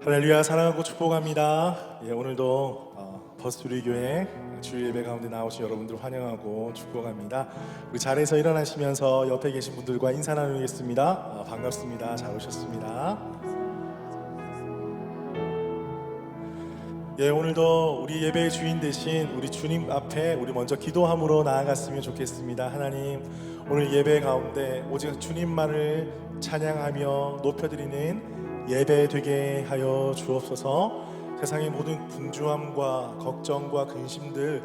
할렐루야, 사랑하고 축복합니다. 오늘도 버스투리교회 주일 예배 가운데 나오신 여러분들 환영하고 축복합니다. 우리 자리에서 일어나시면서 옆에 계신 분들과 인사 나누겠습니다. 반갑습니다. 잘 오셨습니다. 오늘도 우리 예배의 주인 되신 우리 주님 앞에 우리 먼저 기도함으로 나아갔으면 좋겠습니다. 하나님, 오늘 예배 가운데 오직 주님만을 찬양하며 높여드리는 예배 되게 하여 주옵소서. 세상의 모든 분주함과 걱정과 근심들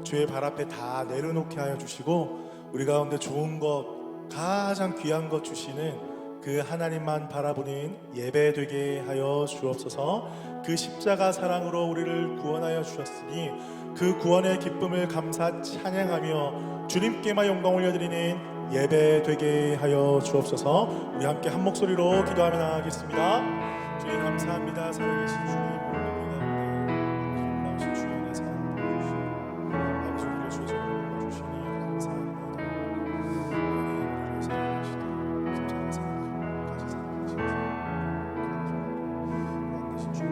주의 발 앞에 다 내려놓게 하여 주시고, 우리 가운데 좋은 것, 가장 귀한 것 주시는 그 하나님만 바라보는 예배 되게 하여 주옵소서. 그 십자가 사랑으로 우리를 구원하여 주셨으니 그 구원의 기쁨을 감사 찬양하며 주님께만 영광 올려드리는 예배 되게 하여 주옵소서. 우리 함께 한 목소리로 기도하며 나가겠습니다. 주님 감사합니다. 살아계신 주님, 놀라우신 주님의 사랑 보여주시니 아버지, 우리를 주의 정으로 불러주시니 감사합니다. 우리를 사랑하시고 십자가 사랑까지 사랑하시고 만드신 주님을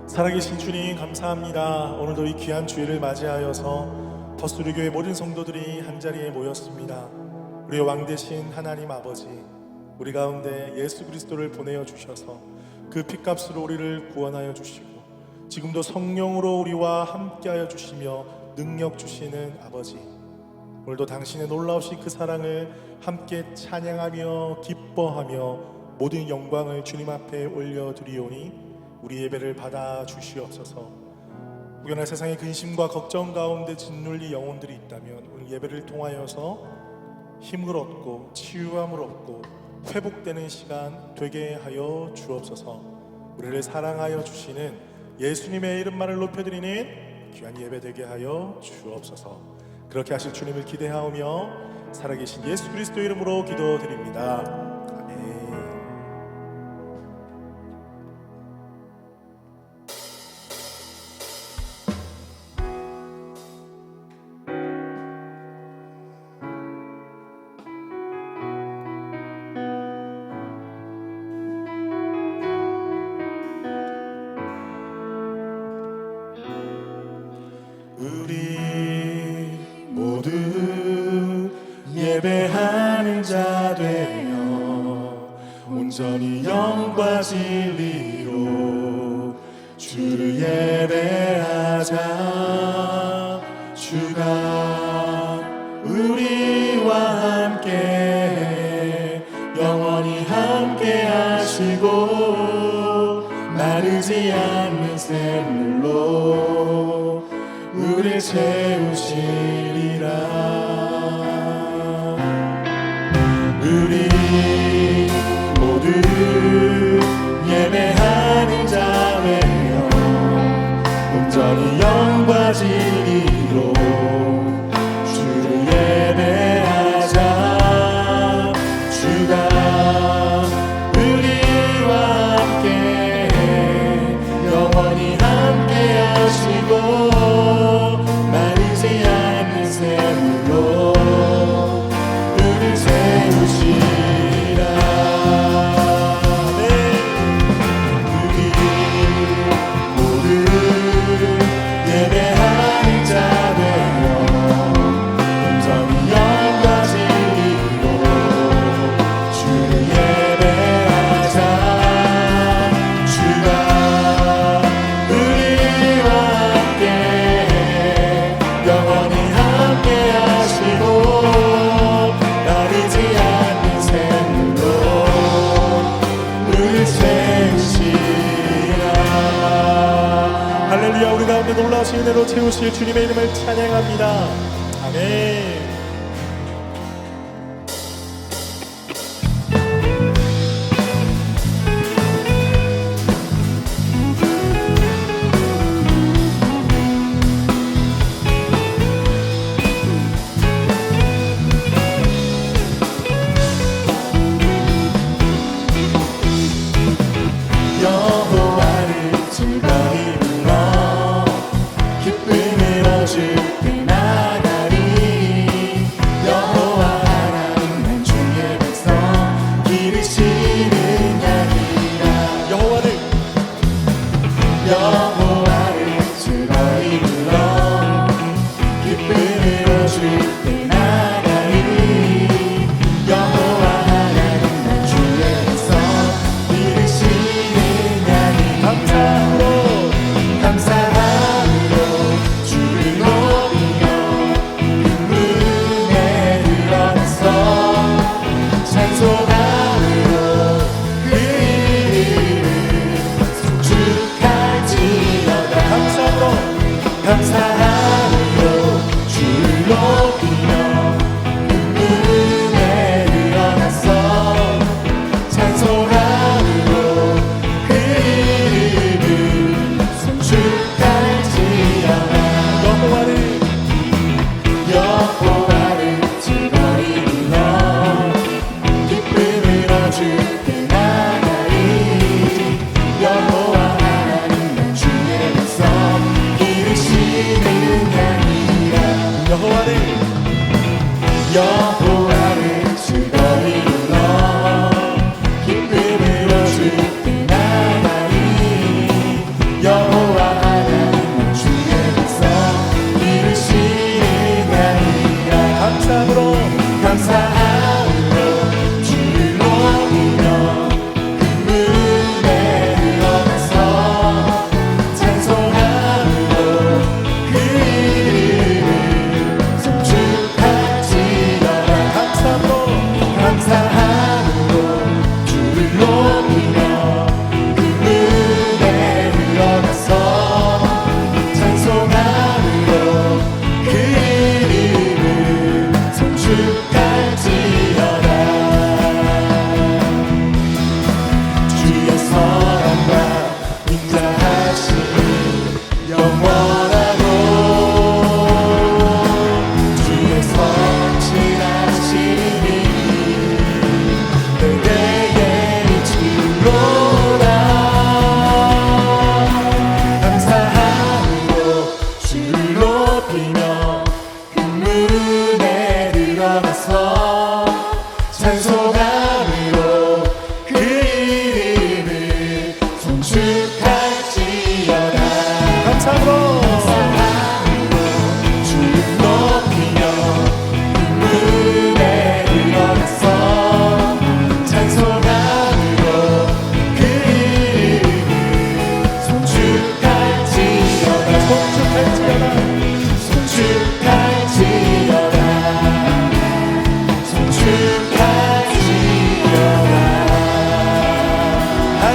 살아계신 주님 감사합니다. 오늘도 이 귀한 주일을 맞이하여서 버스투리교회 모든 성도들이 한자리에 모였습니다. 우리의 왕 되신 하나님 아버지, 우리 가운데 예수 그리스도를 보내어 주셔서 그 핏값으로 우리를 구원하여 주시고 지금도 성령으로 우리와 함께하여 주시며 능력 주시는 아버지, 오늘도 당신의 놀라우신 그 사랑을 함께 찬양하며 기뻐하며 모든 영광을 주님 앞에 올려드리오니 우리 예배를 받아 주시옵소서. 혹여나 세상의 근심과 걱정 가운데 짓눌린 영혼들이 있다면 오늘 예배를 통하여서 힘을 얻고 치유함을 얻고 회복되는 시간 되게 하여 주옵소서. 우리를 사랑하여 주시는 예수님의 이름만을 높여드리는 귀한 예배 되게 하여 주옵소서. 그렇게 하실 주님을 기대하오며 살아계신 예수 그리스도 이름으로 기도드립니다. 우리 모두 예배하는 자 되어 온전히 영과 진리로 주를 예배하자. 주가 우리와 함께 영원히 함께 하시고 마르지 않는 샘물로 우리를 채우시리라. 우리 모두 예배하는 자 되어 온전히 영과 진리로 주를 예배하자. 주가 우리와 함께 영원히 함께 하시고 할렐루야. 우리 가운데 놀라우신 은혜로 채우실 주님의 이름을 찬양합니다. 아멘.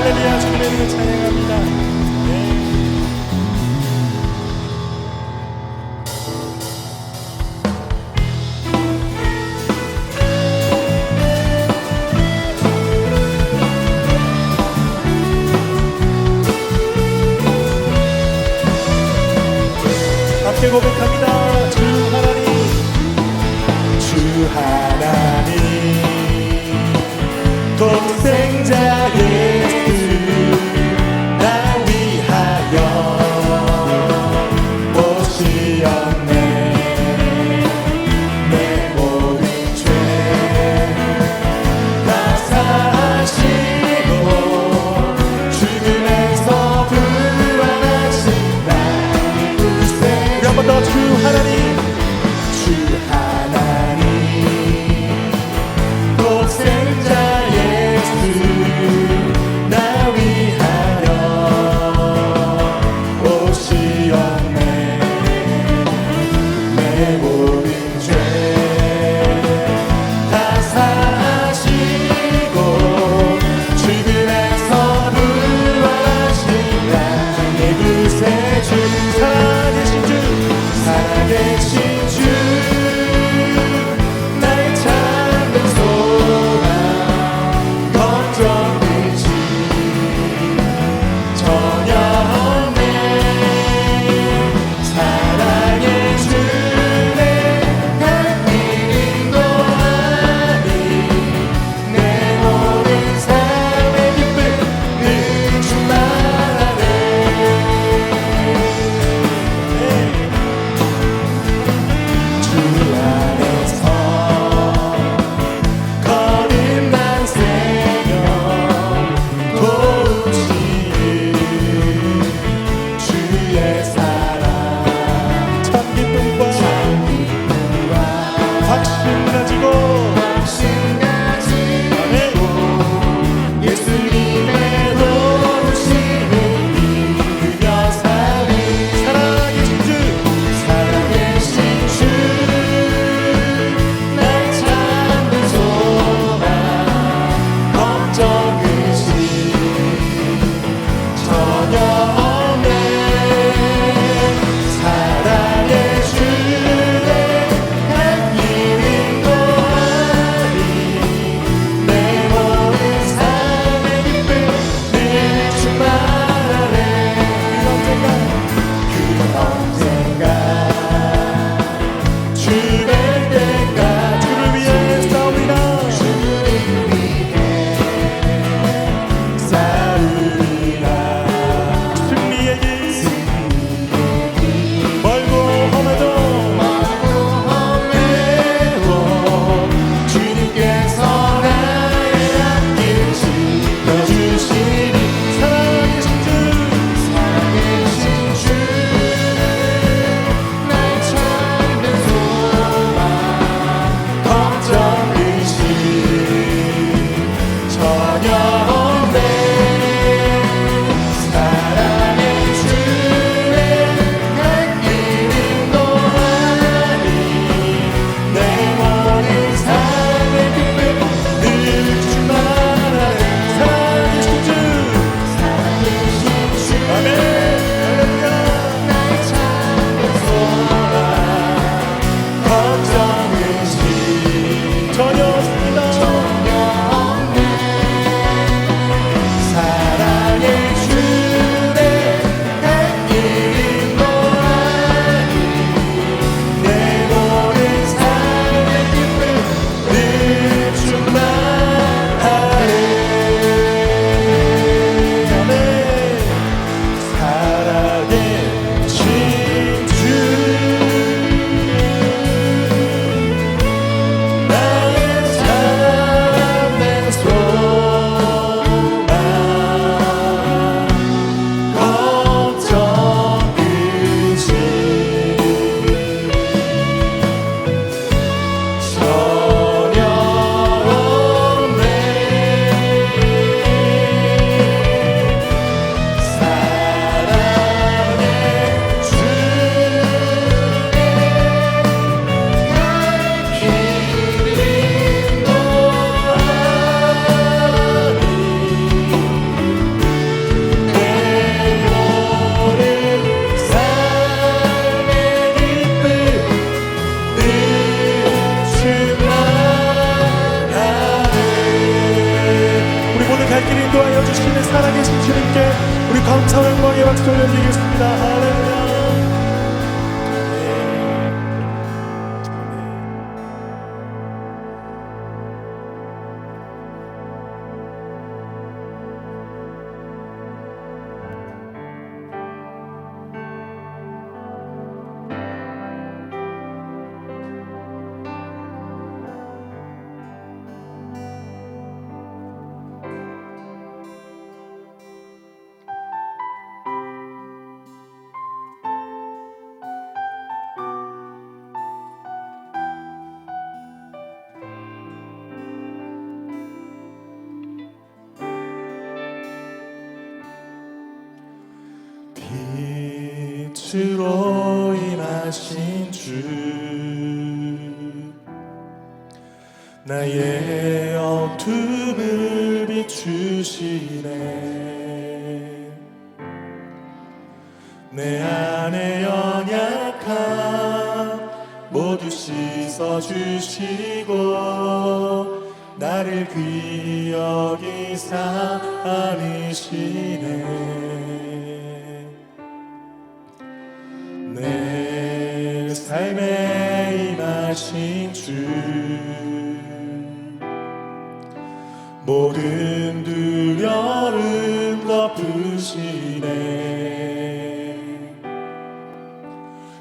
할렐루야, 주님의 이름을 찬양합니다. 네. 함께 고백합니다. 주 하나님, 주 하나님, 동생자 예수 나와 감사 영광의 박수 올려드리겠습니다. 할렐루야. 빛으로 임하신 주, 나의 어둠을 비추시네. 내 안에 연약함 모두 씻어주시고 나를 귀히 여기사 안으시네. 내 삶에 임하신 주, 모든 두려움 덮으시네.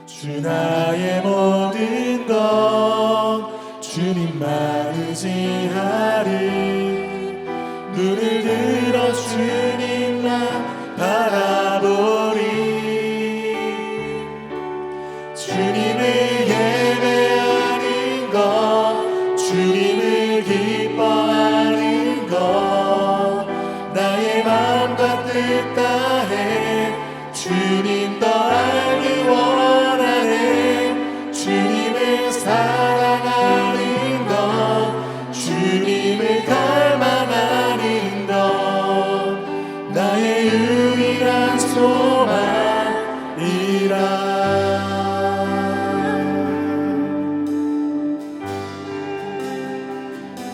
주 나의 모든 것 주님만 의지하리. 눈을 들어 주님만 바라보리. 주님을 예배하는 것, 주님을 기뻐하는 것, 나의 마음과 뜻 다해 주님 더 알기 원하네. 주님을 사랑하는 것, 주님을 닮아가는 것, 나의 유일한 소망이라.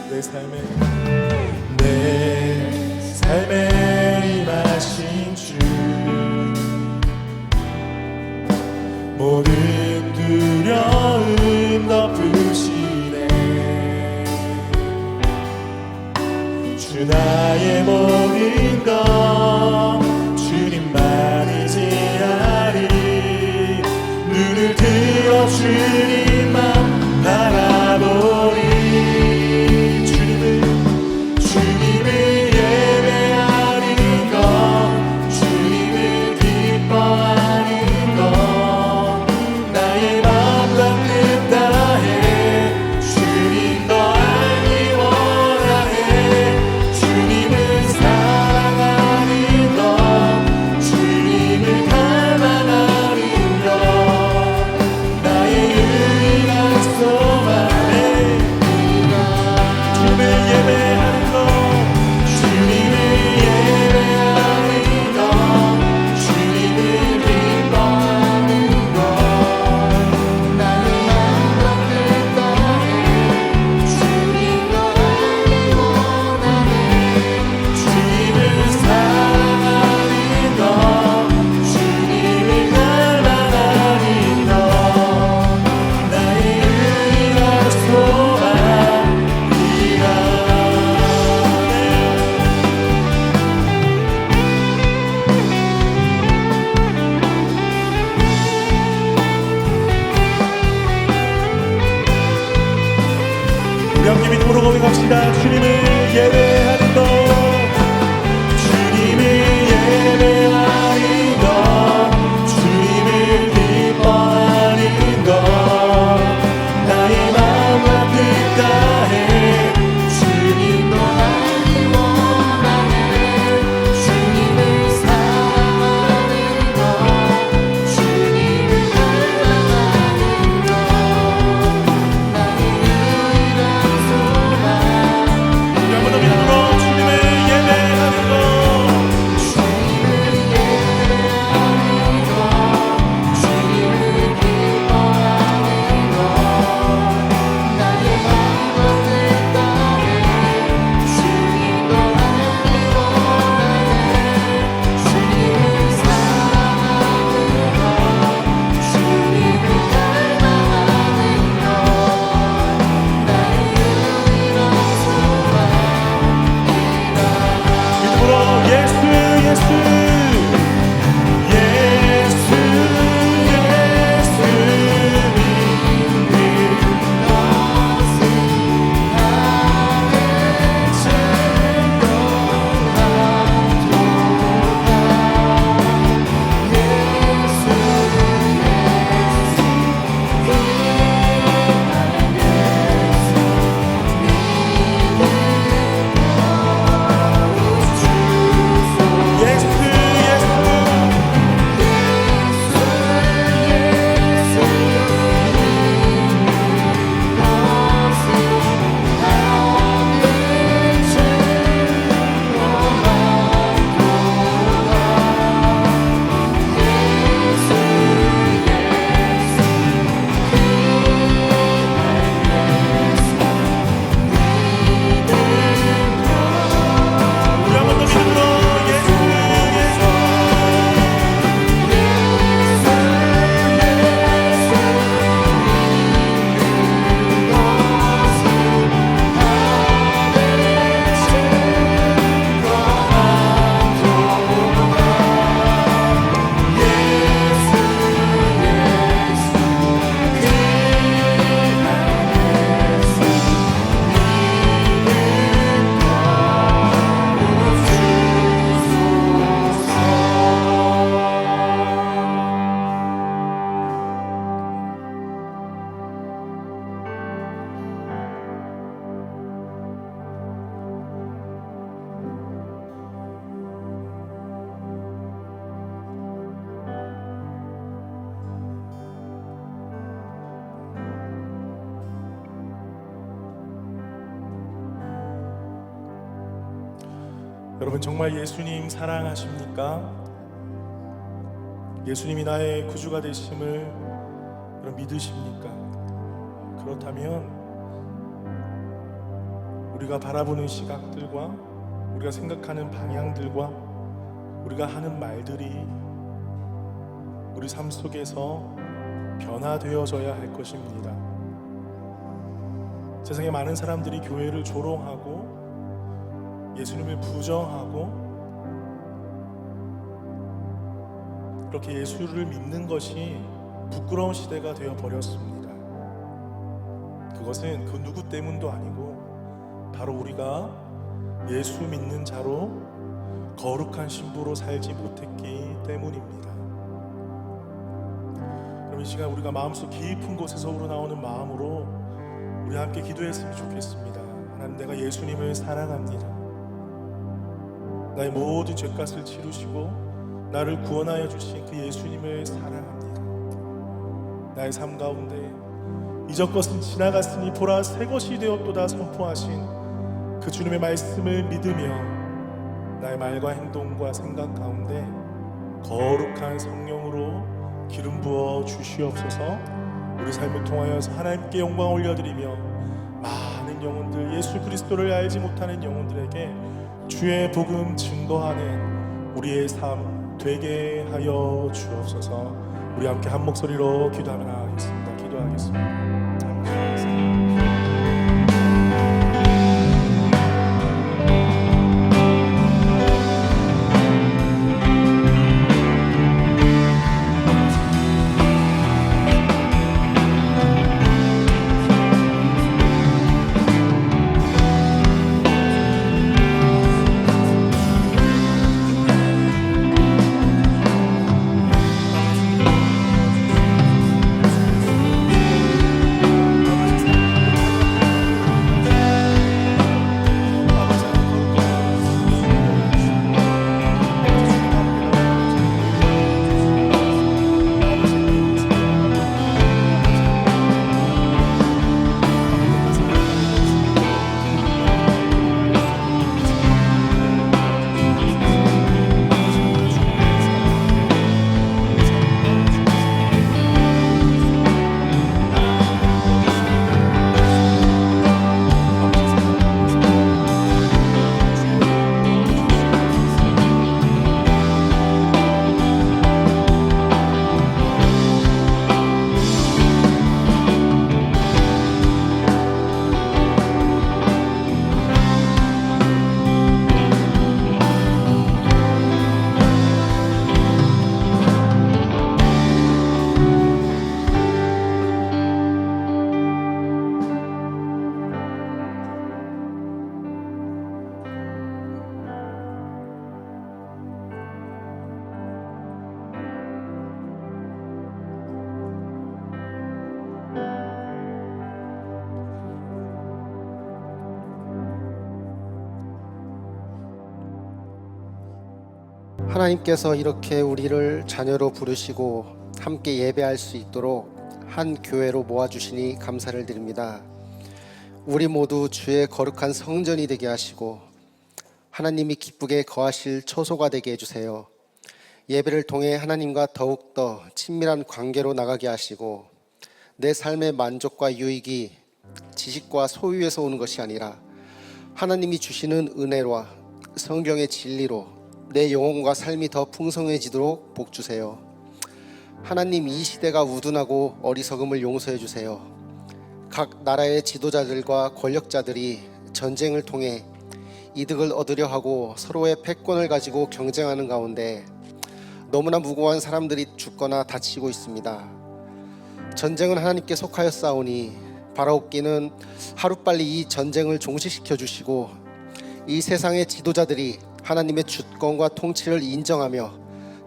내 삶에 임하신 주, 모든 두려움 덮으시네. 주 나의 모든 것 주님만 의지하리. 눈을 들어 주님만 바라보리. 우리 함께 믿음으로 고백합시다. 주님을 예배하는 것, 주님을 예배하는 것, 주님을 기뻐하는 것, 나의 마음과 뜻 다해 주님도 알기 원하네. 주님을 사랑하는 것, 주님을 닮아가는 것, 나의 유일한 소망. 우리 한번 더 믿음으로 여러분, 정말 예수님 사랑하십니까? 예수님이 나의 구주가 되심을 여러분 믿으십니까? 그렇다면 우리가 바라보는 시각들과 우리가 생각하는 방향들과 우리가 하는 말들이 우리 삶 속에서 변화되어져야 할 것입니다. 세상에 많은 사람들이 교회를 조롱하고 예수님을 부정하고 그렇게 예수를 믿는 것이 부끄러운 시대가 되어 버렸습니다. 그것은 그 누구 때문도 아니고 바로 우리가 예수 믿는 자로 거룩한 신부로 살지 못했기 때문입니다. 그럼 이 시간 우리가 마음속 깊은 곳에서 우러나오는 마음으로 우리 함께 기도했으면 좋겠습니다. 하나님, 내가 예수님을 사랑합니다. 나의 모든 죄값을 치르시고 나를 구원하여 주신 그 예수님을 사랑합니다. 나의 삶 가운데 이전 것은 지나갔으니 보라 새 것이 되었도다 선포하신 그 주님의 말씀을 믿으며 나의 말과 행동과 생각 가운데 거룩한 성령으로 기름 부어 주시옵소서. 우리 삶을 통하여서 하나님께 영광 올려드리며 많은 영혼들, 예수 그리스도를 알지 못하는 영혼들에게 주의 복음 증거하는 우리의 삶 되게 하여 주옵소서. 우리 함께 한 목소리로 기도하며 나가겠습니다. 기도하겠습니다. 하나님께서 이렇게 우리를 자녀로 부르시고 함께 예배할 수 있도록 한 교회로 모아주시니 감사를 드립니다. 우리 모두 주의 거룩한 성전이 되게 하시고 하나님이 기쁘게 거하실 처소가 되게 해주세요. 예배를 통해 하나님과 더욱더 친밀한 관계로 나가게 하시고 내 삶의 만족과 유익이 지식과 소유에서 오는 것이 아니라 하나님이 주시는 은혜와 성경의 진리로 내 영혼과 삶이 더 풍성해지도록 복 주세요. 하나님, 이 시대가 우둔하고 어리석음을 용서해 주세요. 각 나라의 지도자들과 권력자들이 전쟁을 통해 이득을 얻으려 하고 서로의 패권을 가지고 경쟁하는 가운데 너무나 무고한 사람들이 죽거나 다치고 있습니다. 전쟁은 하나님께 속하여 싸우니 바라옵기는 하루빨리 이 전쟁을 종식시켜 주시고 이 세상의 지도자들이 하나님의 주권과 통치를 인정하며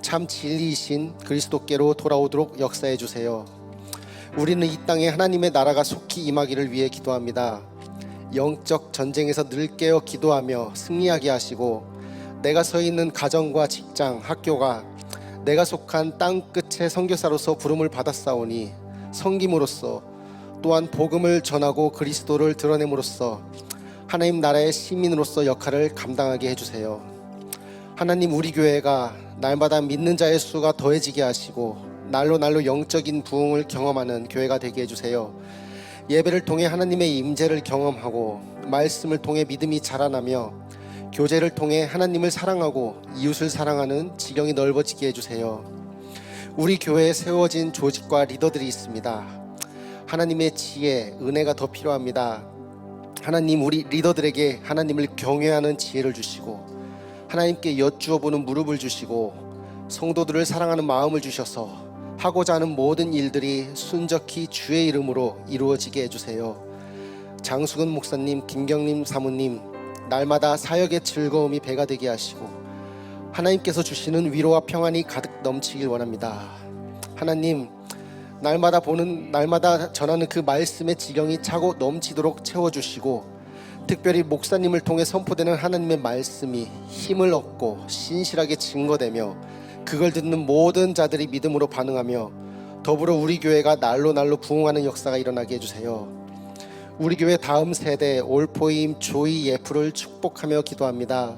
참 진리이신 그리스도께로 돌아오도록 역사해 주세요. 우리는 이 땅에 하나님의 나라가 속히 임하기를 위해 기도합니다. 영적 전쟁에서 늘 깨어 기도하며 승리하게 하시고 내가 서 있는 가정과 직장, 학교가 내가 속한 땅 끝의 선교사로서 부름을 받았사오니 섬김으로써 또한 복음을 전하고 그리스도를 드러냄으로써 하나님 나라의 시민으로서 역할을 감당하게 해주세요. 하나님, 우리 교회가 날마다 믿는 자의 수가 더해지게 하시고 날로 날로 영적인 부흥을 경험하는 교회가 되게 해주세요. 예배를 통해 하나님의 임재를 경험하고 말씀을 통해 믿음이 자라나며 교제를 통해 하나님을 사랑하고 이웃을 사랑하는 지경이 넓어지게 해주세요. 우리 교회에 세워진 조직과 리더들이 있습니다. 하나님의 지혜, 은혜가 더 필요합니다. 하나님, 우리 리더들에게 하나님을 경외하는 지혜를 주시고 하나님께 여쭈어 보는 무릎을 주시고 성도들을 사랑하는 마음을 주셔서 하고자 하는 모든 일들이 순적히 주의 이름으로 이루어지게 해주세요. 장수근 목사님, 김경림 사모님, 날마다 사역의 즐거움이 배가 되게 하시고 하나님께서 주시는 위로와 평안이 가득 넘치길 원합니다. 하나님, 날마다 전하는 그 말씀의 지경이 차고 넘치도록 채워주시고 특별히 목사님을 통해 선포되는 하나님의 말씀이 힘을 얻고 신실하게 증거되며 그걸 듣는 모든 자들이 믿음으로 반응하며 더불어 우리 교회가 날로 날로 부흥하는 역사가 일어나게 해주세요. 우리 교회 다음 세대 올포임, 조이, 예프를 축복하며 기도합니다.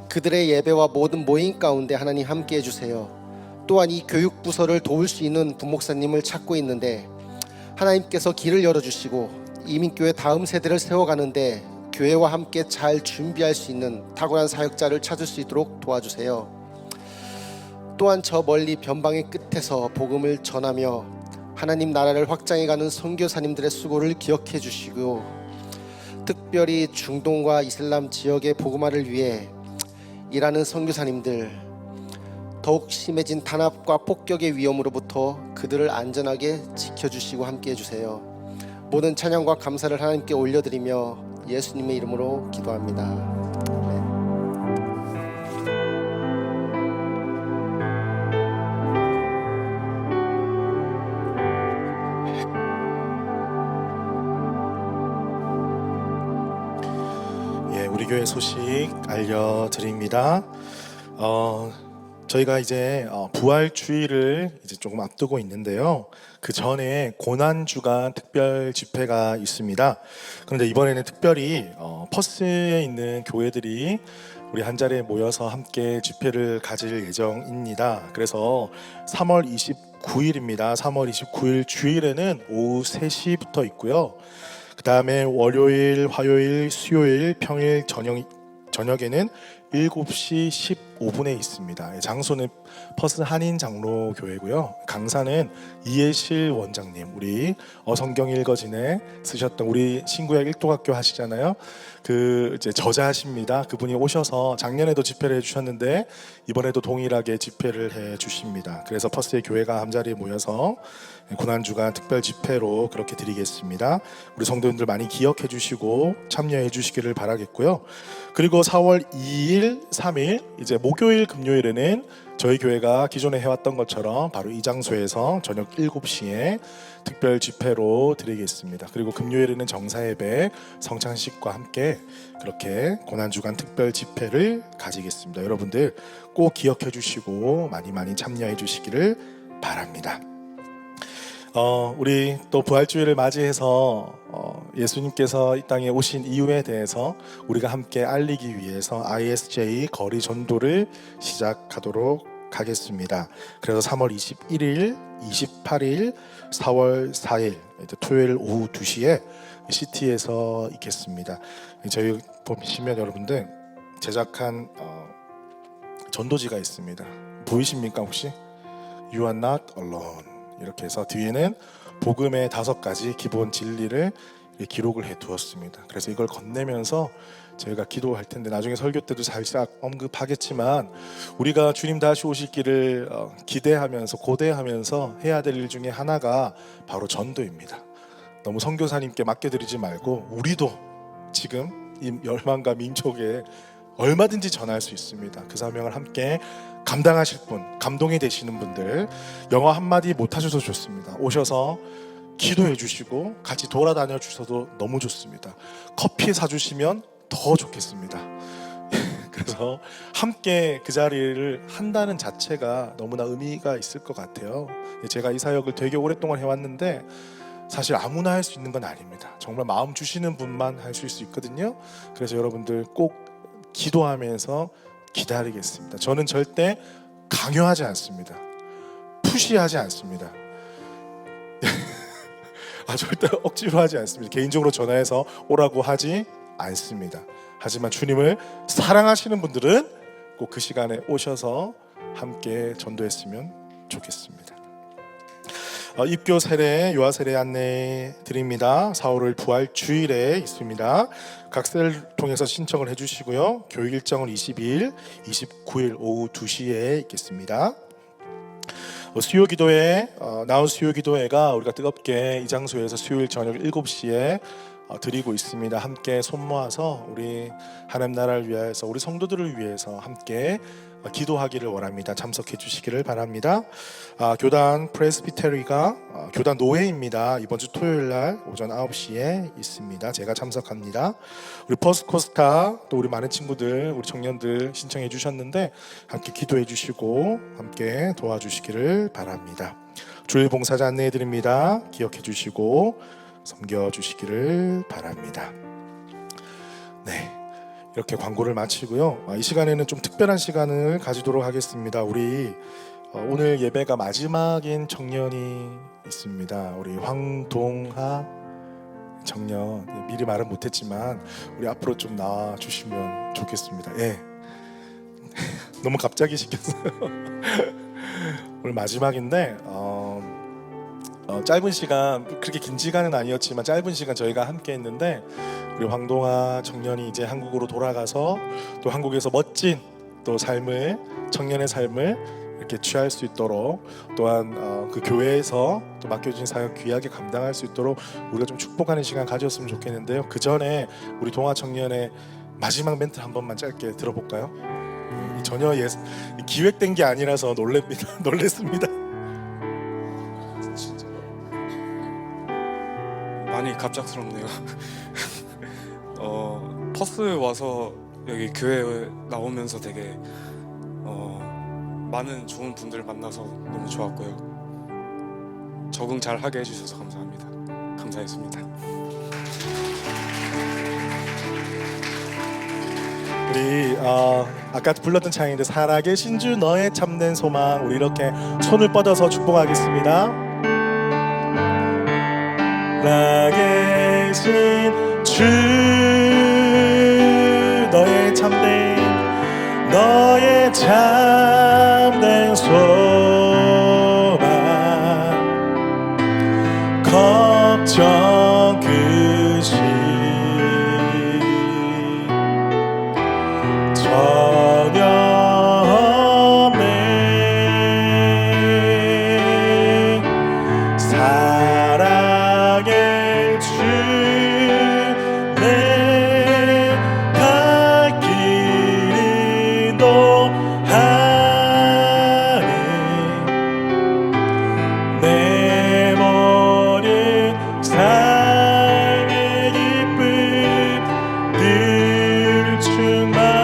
그들의 예배와 모든 모임 가운데 하나님 함께 해주세요. 또한 이 교육부서를 도울 수 있는 부목사님을 찾고 있는데 하나님께서 길을 열어주시고 이민교회 다음 세대를 세워가는데 교회와 함께 잘 준비할 수 있는 탁월한 사역자를 찾을 수 있도록 도와주세요. 또한 저 멀리 변방의 끝에서 복음을 전하며 하나님 나라를 확장해가는 선교사님들의 수고를 기억해 주시고 특별히 중동과 이슬람 지역의 복음화를 위해 일하는 선교사님들, 더욱 심해진 탄압과 폭격의 위험으로부터 그들을 안전하게 지켜주시고 함께 해주세요. 모든 찬양과 감사를 하나님께 올려드리며 예수님의 이름으로 기도합니다. 아멘. 우리 교회 소식 알려드립니다. 저희가 이제 부활주의를 이제 조금 앞두고 있는데요. 그 전에 고난주간 특별 집회가 있습니다. 그런데 이번에는 특별히 퍼스에 있는 교회들이 우리 한 자리에 모여서 함께 집회를 가질 예정입니다. 그래서 3월 29일입니다. 3월 29일 주일에는 오후 3시부터 있고요. 그 다음에 월요일, 화요일, 수요일, 평일 저녁에는 7시 15분에 있습니다. 장소는 퍼스 한인 장로 교회고요. 강사는 이해실 원장님, 우리 성경 읽어진에 쓰셨던 우리 신구약 일독학교 하시잖아요. 그 이제 저자십니다. 그분이 오셔서 작년에도 집회를 해주셨는데 이번에도 동일하게 집회를 해주십니다. 그래서 퍼스의 교회가 한자리에 모여서 고난주간 특별 집회로 그렇게 드리겠습니다. 우리 성도님들 많이 기억해 주시고 참여해 주시기를 바라겠고요. 그리고 4월 2일, 3일 이제 목요일, 금요일에는 저희 교회가 기존에 해왔던 것처럼 바로 이 장소에서 저녁 7시에 특별 집회로 드리겠습니다. 그리고 금요일에는 정사예배, 성찬식과 함께 그렇게 고난주간 특별 집회를 가지겠습니다. 여러분들 꼭 기억해 주시고 많이 참여해 주시기를 바랍니다. 우리 또 부활주일을 맞이해서 예수님께서 이 땅에 오신 이유에 대해서 우리가 함께 알리기 위해서 ISJ 거리 전도를 시작하도록 하겠습니다. 그래서 3월 21일, 28일, 4월 4일 토요일 오후 2시에 시티에서 있겠습니다. 저희 보시면 여러분들 제작한 전도지가 있습니다. 보이십니까 혹시? You are not alone. 이렇게 해서 뒤에는 복음의 5가지 기본 진리를 기록을 해 두었습니다. 그래서 이걸 건네면서 저희가 기도할 텐데 나중에 설교 때도 살짝 언급하겠지만 우리가 주님 다시 오실 길을 기대하면서 고대하면서 해야 될 일 중에 하나가 바로 전도입니다. 너무 선교사님께 맡겨드리지 말고 우리도 지금 이 열방과 민족에 얼마든지 전할 수 있습니다. 그 사명을 함께 감당하실 분, 감동이 되시는 분들 영어 한마디 못하셔도 좋습니다. 오셔서 기도해 주시고 같이 돌아다녀 주셔도 너무 좋습니다. 커피 사주시면 더 좋겠습니다. 그래서 함께 그 자리를 한다는 자체가 너무나 의미가 있을 것 같아요. 제가 이 사역을 되게 오랫동안 해왔는데 사실 아무나 할 수 있는 건 아닙니다. 정말 마음 주시는 분만 할 수 있거든요. 그래서 여러분들 꼭 기도하면서 기다리겠습니다. 저는 절대 강요하지 않습니다. 푸시하지 않습니다. 절대 억지로 하지 않습니다. 개인적으로 전화해서 오라고 하지 않습니다. 하지만 주님을 사랑하시는 분들은 꼭 그 시간에 오셔서 함께 전도했으면 좋겠습니다. 입교 세례, 유아 세례 안내 드립니다. 4월 5일 부활 주일에 있습니다. 각 셀을 통해서 신청을 해주시고요. 교육 일정은 22일, 29일 오후 2시에 있겠습니다. 수요 기도회, 나온 수요 기도회가 우리가 뜨겁게 이 장소에서 수요일 저녁 7시에 드리고 있습니다. 함께 손 모아서 우리 하나님 나라를 위해서, 우리 성도들을 위해서 함께 기도하기를 원합니다. 참석해 주시기를 바랍니다. 교단 프레스비테리가 교단 노회입니다. 이번 주 토요일 날 오전 9시에 있습니다. 제가 참석합니다. 우리 퍼스코스타 또 우리 많은 친구들, 우리 청년들 신청해 주셨는데 함께 기도해 주시고 함께 도와주시기를 바랍니다. 주일 봉사자 안내해 드립니다. 기억해 주시고 섬겨 주시기를 바랍니다. 네, 이렇게 광고를 마치고요. 이 시간에는 좀 특별한 시간을 가지도록 하겠습니다. 우리 오늘 예배가 마지막인 청년이 있습니다. 우리 황동하 청년, 미리 말은 못했지만 우리 앞으로 좀 나와 주시면 좋겠습니다. 예. 너무 갑자기 시켰어요. 오늘 마지막인데 짧은 시간, 그렇게 긴 시간은 아니었지만 짧은 시간 저희가 함께 했는데 우리 황동아 청년이 이제 한국으로 돌아가서 또 한국에서 멋진 또 삶을, 청년의 삶을 이렇게 취할 수 있도록, 또한 그 교회에서 또 맡겨진 사역 귀하게 감당할 수 있도록 우리가 좀 축복하는 시간 가졌으면 좋겠는데요. 그 전에 우리 동아 청년의 마지막 멘트 한 번만 짧게 들어볼까요? 전혀 기획된 게 아니라서 놀랬습니다. 많이 갑작스럽네요. 퍼스 와서 여기 교회에 나오면서 되게 많은 좋은 분들 만나서 너무 좋았고요. 적응 잘 하게 해주셔서 감사합니다. 감사했습니다. 우리 아까 불렀던 창인데 살아계신 주 너의 참된 소망, 우리 이렇게 손을 뻗어서 축복하겠습니다. 살아계신 주 너의 참된 소망, 걱정 끝이 전혀 없네. 사랑의 주 내 갈 길이 노하니 내 모든 삶의 기쁨 늘 충만하네.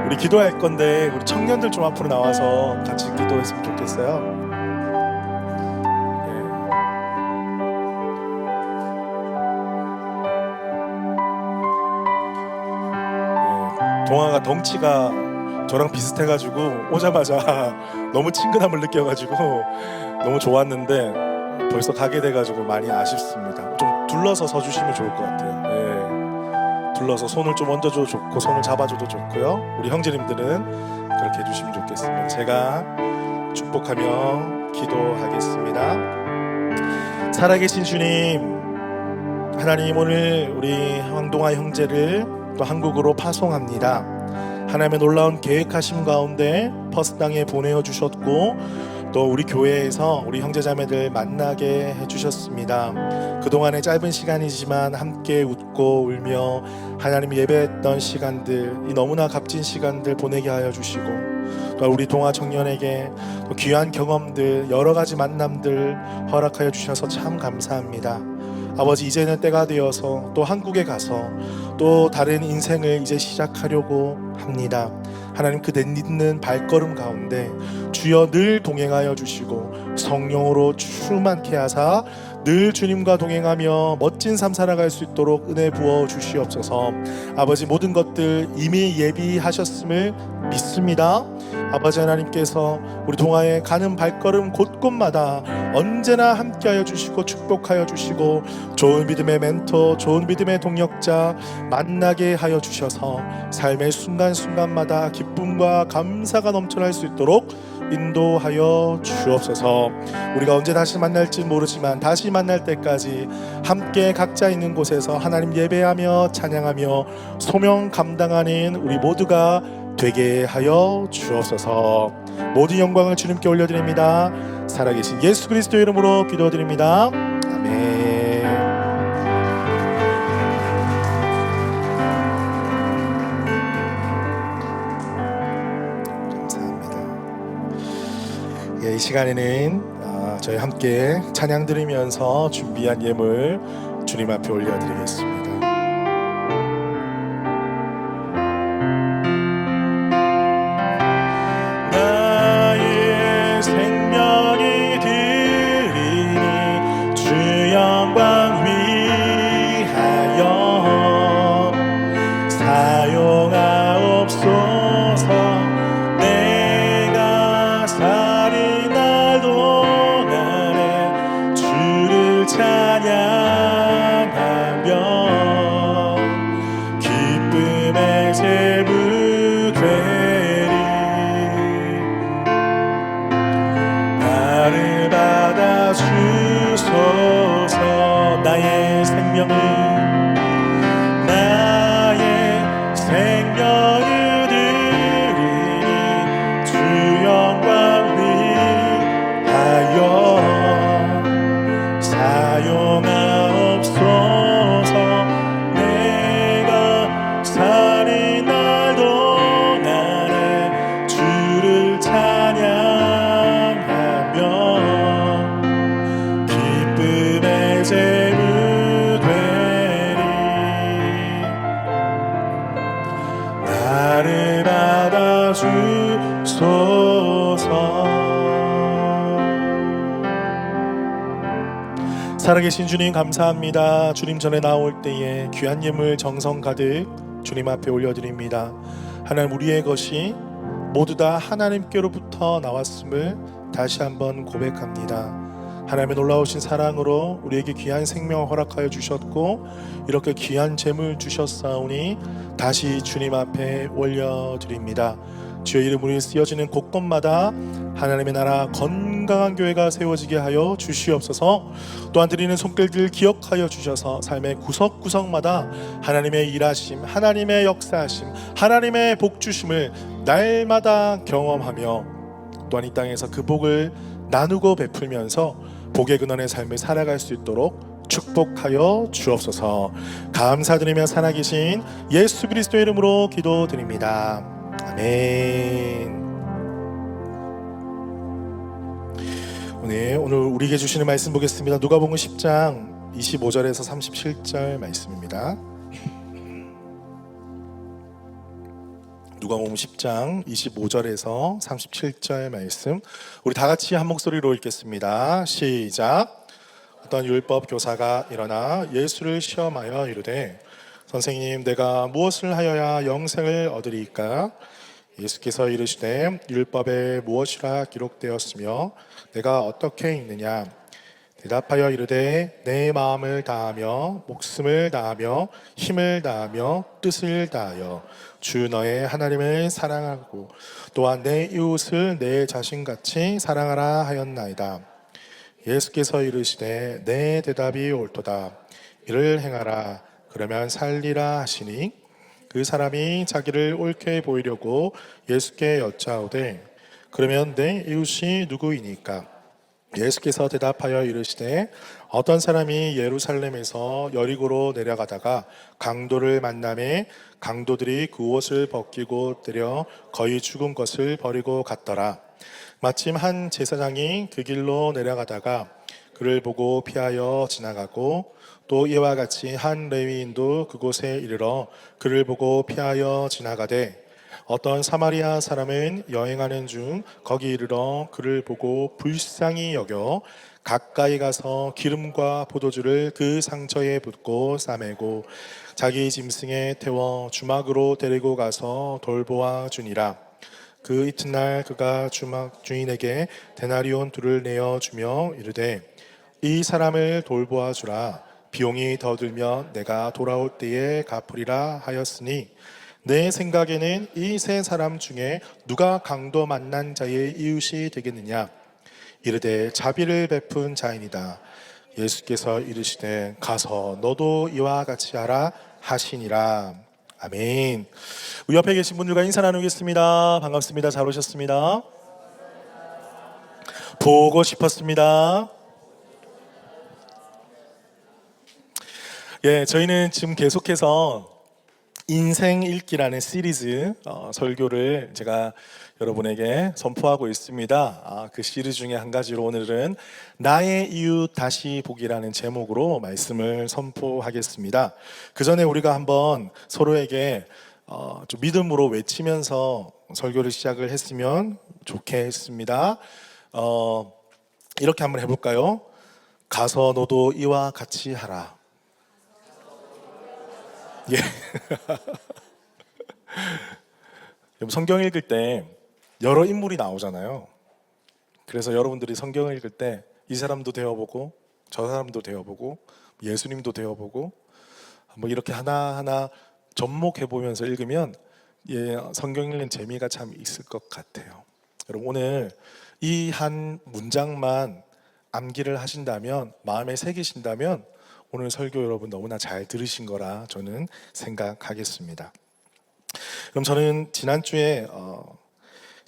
우리 기도할 건데 우리 청년들 좀 앞으로 나와서 같이 기도했으면 좋겠어요. 동아가 덩치가 저랑 비슷해가지고 오자마자 너무 친근함을 느껴가지고 너무 좋았는데 벌써 가게 돼가지고 많이 아쉽습니다. 좀 둘러서 서주시면 좋을 것 같아요. 둘러서 손을 좀 얹어줘도 좋고 손을 잡아줘도 좋고요. 우리 형제님들은 그렇게 해주시면 좋겠습니다. 제가 축복하며 기도하겠습니다. 살아계신 주님, 하나님, 오늘 우리 황동아 형제를 또 한국으로 파송합니다. 하나님의 놀라운 계획하심 가운데 퍼스 땅에 보내어 주셨고 또 우리 교회에서 우리 형제자매들 만나게 해주셨습니다. 그동안의 짧은 시간이지만 함께 웃고 울며 하나님 예배했던 시간들, 이 너무나 값진 시간들 보내게 하여 주시고 또 우리 동아 청년에게 또 귀한 경험들, 여러 가지 만남들 허락하여 주셔서 참 감사합니다. 아버지, 이제는 때가 되어서 또 한국에 가서 또 다른 인생을 이제 시작하려고 합니다. 하나님, 그 내딛는 발걸음 가운데 주여 늘 동행하여 주시고 성령으로 충만케 하사 늘 주님과 동행하며 멋진 삶 살아갈 수 있도록 은혜 부어 주시옵소서. 아버지, 모든 것들 이미 예비하셨음을 믿습니다. 아버지 하나님께서 우리 동아에 가는 발걸음 곳곳마다 언제나 함께하여 주시고 축복하여 주시고 좋은 믿음의 멘토, 좋은 믿음의 동역자 만나게 하여 주셔서 삶의 순간순간마다 기쁨과 감사가 넘쳐날 수 있도록 인도하여 주옵소서. 우리가 언제 다시 만날지 모르지만 다시 만날 때까지 함께 각자 있는 곳에서 하나님 예배하며 찬양하며 소명 감당하는 우리 모두가 되게 하여 주옵소서. 모든 영광을 주님께 올려드립니다. 살아계신 예수 그리스도 이름으로 기도드립니다. 아멘. 감사합니다. 이 시간에는 저희 함께 찬양 드리면서 준비한 예물 주님 앞에 올려드리겠습니다. 나의 생명이 드리니 주 영광 위하여 사용하옵소서. 내가 살이 날 동안에 주를 찬양하며 기쁨의 제물 되리. 나를 받아 주소서. 나의 생명을 드리니 주 영광 위하여 사용하옵소서. 내가 살이 날 동안에 주를 찬양하며 기쁨의 제물 되리. 나를 받아 주소서. 살아계신 주님 감사합니다. 주님 전에 나올 때에 귀한 예물 정성 가득 주님 앞에 올려드립니다. 하나님, 우리의 것이 모두 다 하나님께로부터 나왔음을 다시 한번 고백합니다. 하나님의 놀라우신 사랑으로 우리에게 귀한 생명을 허락하여 주셨고 이렇게 귀한 재물 주셨사오니 다시 주님 앞에 올려드립니다. 주의 이름으로 쓰여지는 곳곳마다 하나님의 나라 건강한 교회가 세워지게 하여 주시옵소서. 또한 드리는 손길들 기억하여 주셔서 삶의 구석구석마다 하나님의 일하심, 하나님의 역사하심, 하나님의 복주심을 날마다 경험하며 또한 이 땅에서 그 복을 나누고 베풀면서 복의 근원의 삶을 살아갈 수 있도록 축복하여 주옵소서. 감사드리며 살아계신 예수 그리스도 이름으로 기도드립니다. 아멘. 오늘 우리에게 주시는 말씀 보겠습니다. 누가복음 10장 25절에서 37절 말씀입니다. 누가복음 10장 25절에서 37절 말씀, 우리 다 같이 한 목소리로 읽겠습니다. 시작. 어떤 율법 교사가 일어나 예수를 시험하여 이르되, 선생님, 내가 무엇을 하여야 영생을 얻으리이까? 예수께서 이르시되, 율법에 무엇이라 기록되었으며 내가 어떻게 읽느냐? 대답하여 이르되, 내 마음을 다하며 목숨을 다하며 힘을 다하며 뜻을 다하여 주 너의 하나님을 사랑하고 또한 내 이웃을 내 자신같이 사랑하라 하였나이다. 예수께서 이르시되, 내 대답이 옳도다. 이를 행하라. 그러면 살리라 하시니, 그 사람이 자기를 옳게 보이려고 예수께 여짜오되, 그러면 내 이웃이 누구이니까? 예수께서 대답하여 이르시되, 어떤 사람이 예루살렘에서 여리고로 내려가다가 강도를 만나매 강도들이 그 옷을 벗기고 때려 거의 죽은 것을 버리고 갔더라. 마침 한 제사장이 그 길로 내려가다가 그를 보고 피하여 지나가고, 또 이와 같이 한 레위인도 그곳에 이르러 그를 보고 피하여 지나가되, 어떤 사마리아 사람은 여행하는 중 거기 이르러 그를 보고 불쌍히 여겨 가까이 가서 기름과 포도주를 그 상처에 붓고 싸매고 자기 짐승에 태워 주막으로 데리고 가서 돌보아 주니라. 그 이튿날 그가 주막 주인에게 데나리온 둘을 내어 주며 이르되 이 사람을 돌보아 주라. 비용이 더 들면 내가 돌아올 때에 갚으리라 하였으니 내 생각에는 이 세 사람 중에 누가 강도 만난 자의 이웃이 되겠느냐. 이르되 자비를 베푼 자이니라. 예수께서 이르시되 가서 너도 이와 같이 하라 하시니라. 아멘. 우리 옆에 계신 분들과 인사 나누겠습니다. 반갑습니다. 잘 오셨습니다. 보고 싶었습니다. 예, 저희는 지금 계속해서 인생 읽기라는 시리즈 설교를 제가 여러분에게 선포하고 있습니다. 그 시리즈 중에 한 가지로 오늘은 나의 이웃 다시 보기라는 제목으로 말씀을 선포하겠습니다. 그 전에 우리가 한번 서로에게 좀 믿음으로 외치면서 설교를 시작을 했으면 좋겠습니다. 이렇게 한번 해볼까요? 가서 너도 이와 같이 하라. 예. 성경 읽을 때 여러 인물이 나오잖아요. 그래서 여러분들이 성경을 읽을 때 이 사람도 되어보고 저 사람도 되어보고 예수님도 되어보고 뭐 이렇게 하나하나 접목해보면서 읽으면 성경 읽는 재미가 참 있을 것 같아요. 여러분 오늘 이 한 문장만 암기를 하신다면, 마음에 새기신다면 오늘 설교 여러분 너무나 잘 들으신 거라 저는 생각하겠습니다. 그럼 저는 지난주에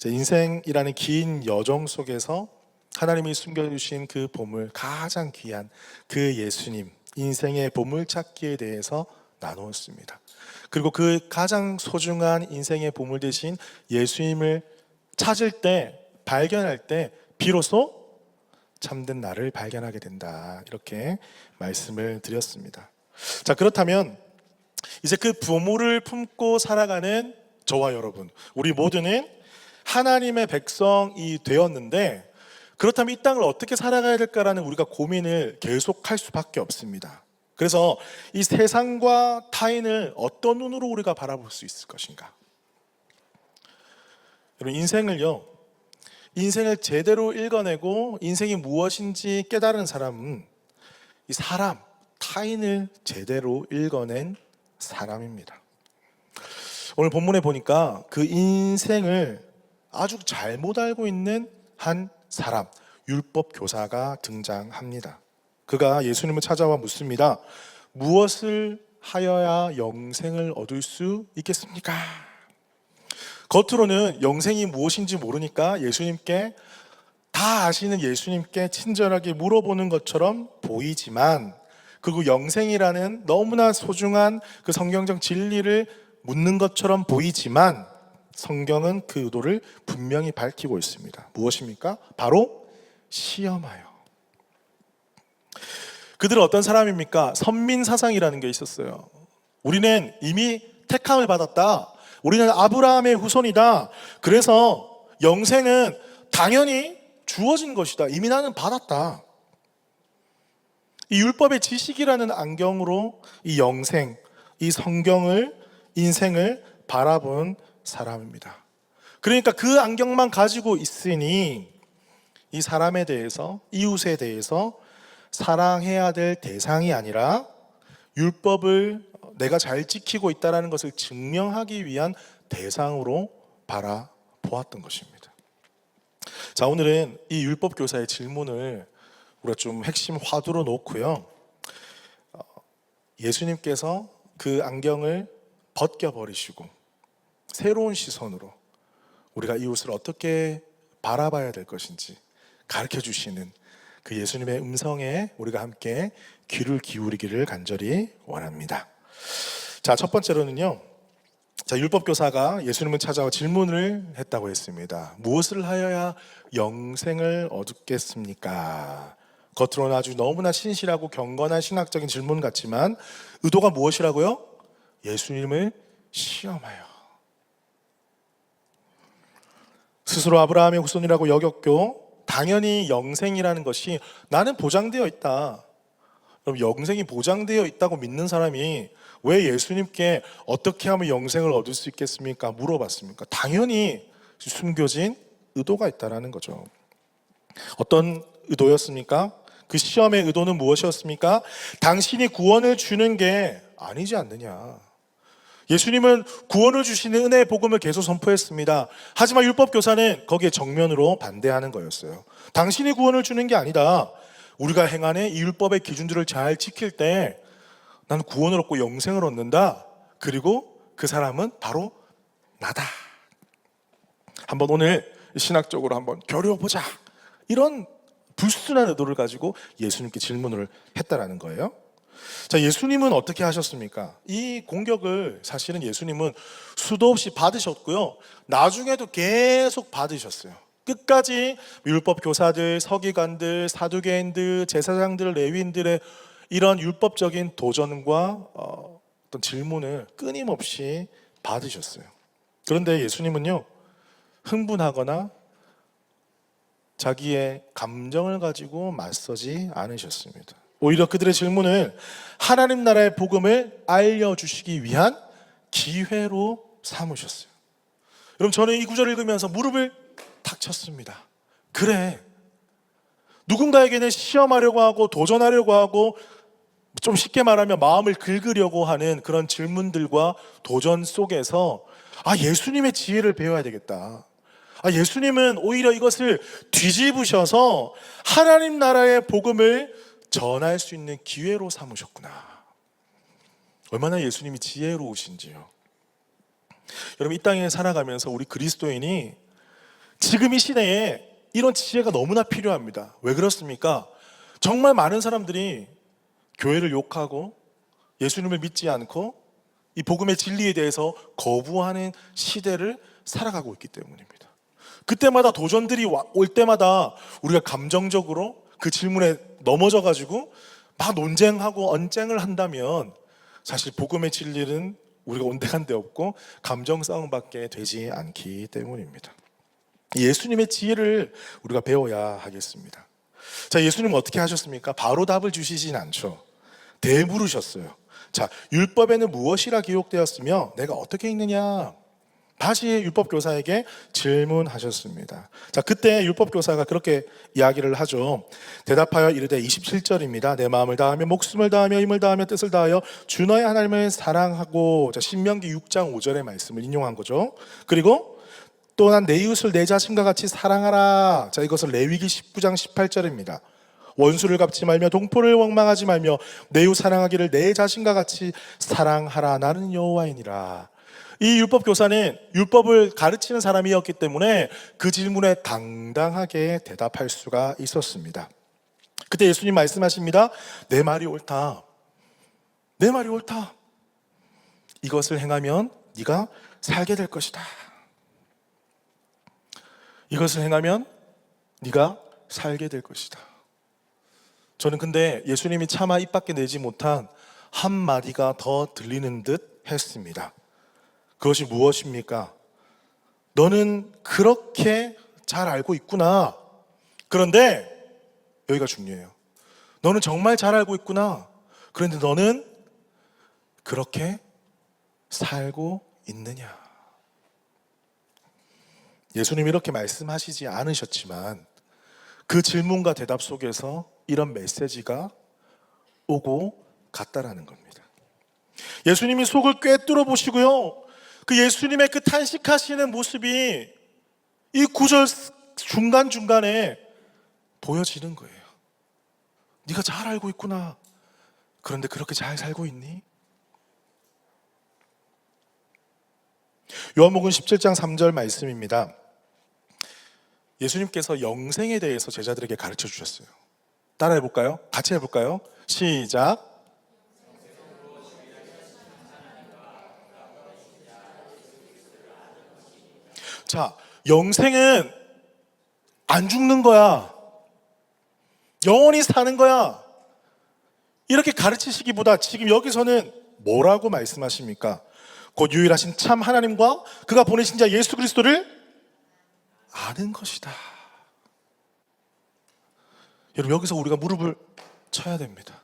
인생이라는 긴 여정 속에서 하나님이 숨겨주신 그 보물, 가장 귀한 그 예수님, 인생의 보물찾기에 대해서 나누었습니다. 그리고 그 가장 소중한 인생의 보물 대신 예수님을 찾을 때, 발견할 때 비로소 참된 나를 발견하게 된다, 이렇게 말씀을 드렸습니다. 자, 그렇다면 이제 그 보물을 품고 살아가는 저와 여러분, 우리 모두는 하나님의 백성이 되었는데, 그렇다면 이 땅을 어떻게 살아가야 될까라는 우리가 고민을 계속할 수밖에 없습니다. 그래서 이 세상과 타인을 어떤 눈으로 우리가 바라볼 수 있을 것인가? 여러분, 인생을 제대로 읽어내고 인생이 무엇인지 깨달은 사람은 이 사람, 타인을 제대로 읽어낸 사람입니다. 오늘 본문에 보니까 그 인생을 아주 잘못 알고 있는 한 사람, 율법 교사가 등장합니다. 그가 예수님을 찾아와 묻습니다. 무엇을 하여야 영생을 얻을 수 있겠습니까? 겉으로는 영생이 무엇인지 모르니까 예수님께, 다 아시는 예수님께 친절하게 물어보는 것처럼 보이지만, 그리고 영생이라는 너무나 소중한 그 성경적 진리를 묻는 것처럼 보이지만, 성경은 그 의도를 분명히 밝히고 있습니다. 무엇입니까? 바로 시험하여. 그들은 어떤 사람입니까? 선민사상이라는 게 있었어요. 우리는 이미 택함을 받았다. 우리는 아브라함의 후손이다. 그래서 영생은 당연히 주어진 것이다. 이미 나는 받았다. 이 율법의 지식이라는 안경으로 이 영생, 이 성경을, 인생을 바라본 사람입니다. 그러니까 그 안경만 가지고 있으니 이 사람에 대해서, 이웃에 대해서 사랑해야 될 대상이 아니라 율법을 내가 잘 지키고 있다는 것을 증명하기 위한 대상으로 바라보았던 것입니다. 자, 오늘은 이 율법 교사의 질문을 우리가 좀 핵심 화두로 놓고요, 예수님께서 그 안경을 벗겨버리시고 새로운 시선으로 우리가 이웃을 어떻게 바라봐야 될 것인지 가르쳐 주시는 그 예수님의 음성에 우리가 함께 귀를 기울이기를 간절히 원합니다. 자, 첫 번째로는요, 율법 교사가 예수님을 찾아와 질문을 했다고 했습니다. 무엇을 하여야 영생을 얻겠습니까? 겉으로는 아주 너무나 신실하고 경건한 신학적인 질문 같지만 의도가 무엇이라고요? 예수님을 시험하여. 스스로 아브라함의 후손이라고 여겼고 당연히 영생이라는 것이 나는 보장되어 있다. 그럼 영생이 보장되어 있다고 믿는 사람이 왜 예수님께 어떻게 하면 영생을 얻을 수 있겠습니까? 물어봤습니까? 당연히 숨겨진 의도가 있다라는 거죠. 어떤 의도였습니까? 그 시험의 의도는 무엇이었습니까? 당신이 구원을 주는 게 아니지 않느냐. 예수님은 구원을 주시는 은혜의 복음을 계속 선포했습니다. 하지만 율법교사는 거기에 정면으로 반대하는 거였어요. 당신이 구원을 주는 게 아니다. 우리가 행하는 이 율법의 기준들을 잘 지킬 때 나는 구원을 얻고 영생을 얻는다. 그리고 그 사람은 바로 나다. 한번 오늘 신학적으로 한번 겨루어보자. 이런 불순한 의도를 가지고 예수님께 질문을 했다라는 거예요. 자, 예수님은 어떻게 하셨습니까? 이 공격을 사실은 예수님은 수도 없이 받으셨고요. 나중에도 계속 받으셨어요. 끝까지 율법 교사들, 서기관들, 사두개인들, 제사장들, 레위인들의 이런 율법적인 도전과 어떤 질문을 끊임없이 받으셨어요. 그런데 예수님은요, 흥분하거나 자기의 감정을 가지고 맞서지 않으셨습니다. 오히려 그들의 질문을 하나님 나라의 복음을 알려주시기 위한 기회로 삼으셨어요. 여러분, 저는 이 구절을 읽으면서 무릎을 탁 쳤습니다. 그래, 누군가에게는 시험하려고 하고 도전하려고 하고 좀 쉽게 말하면 마음을 긁으려고 하는 그런 질문들과 도전 속에서 예수님의 지혜를 배워야 되겠다. 예수님은 오히려 이것을 뒤집으셔서 하나님 나라의 복음을 전할 수 있는 기회로 삼으셨구나. 얼마나 예수님이 지혜로우신지요. 여러분, 이 땅에 살아가면서 우리 그리스도인이 지금 이 시대에 이런 지혜가 너무나 필요합니다. 왜 그렇습니까? 정말 많은 사람들이 교회를 욕하고 예수님을 믿지 않고 이 복음의 진리에 대해서 거부하는 시대를 살아가고 있기 때문입니다. 그때마다 도전들이 올 때마다 우리가 감정적으로 그 질문에 넘어져 가지고 막 논쟁하고 언쟁을 한다면 사실 복음의 진리는 우리가 온데간데 없고 감정 싸움밖에 되지 않기 때문입니다. 예수님의 지혜를 우리가 배워야 하겠습니다. 자, 예수님은 어떻게 하셨습니까? 바로 답을 주시진 않죠. 되물으셨어요. 자, 율법에는 무엇이라 기록되었으며 내가 어떻게 읽느냐? 다시 율법교사에게 질문하셨습니다. 자, 그때 율법교사가 그렇게 이야기를 하죠. 대답하여 이르되 27절입니다. 내 마음을 다하며 목숨을 다하며 힘을 다하며 뜻을 다하여 주 너의 하나님을 사랑하고. 자, 신명기 6장 5절의 말씀을 인용한 거죠. 그리고 또한 내 이웃을 내 자신과 같이 사랑하라. 자, 이것은 레위기 19장 18절입니다. 원수를 갚지 말며 동포를 원망하지 말며 내 이웃 사랑하기를 내 자신과 같이 사랑하라. 나는 여호와이니라. 이 율법 교사는 율법을 가르치는 사람이었기 때문에 그 질문에 당당하게 대답할 수가 있었습니다. 그때 예수님 말씀하십니다. 내 말이 옳다. 내 말이 옳다. 이것을 행하면 네가 살게 될 것이다. 이것을 행하면 네가 살게 될 것이다. 저는 근데 예수님이 차마 입 밖에 내지 못한 한마디가 더 들리는 듯 했습니다. 그것이 무엇입니까? 너는 그렇게 잘 알고 있구나. 그런데 여기가 중요해요. 너는 정말 잘 알고 있구나. 그런데 너는 그렇게 살고 있느냐? 예수님이 이렇게 말씀하시지 않으셨지만 그 질문과 대답 속에서 이런 메시지가 오고 갔다라는 겁니다. 예수님이 속을 꿰뚫어 보시고요, 그 예수님의 그 탄식하시는 모습이 이 구절 중간중간에 보여지는 거예요. 네가 잘 알고 있구나. 그런데 그렇게 잘 살고 있니? 요한복음 17장 3절 말씀입니다. 예수님께서 영생에 대해서 제자들에게 가르쳐 주셨어요. 따라 해볼까요? 같이 해볼까요? 시작. 자, 영생은 안 죽는 거야. 영원히 사는 거야. 이렇게 가르치시기보다 지금 여기서는 뭐라고 말씀하십니까? 곧 유일하신 참 하나님과 그가 보내신 자 예수 그리스도를 아는 것이다. 여러분, 여기서 우리가 무릎을 쳐야 됩니다.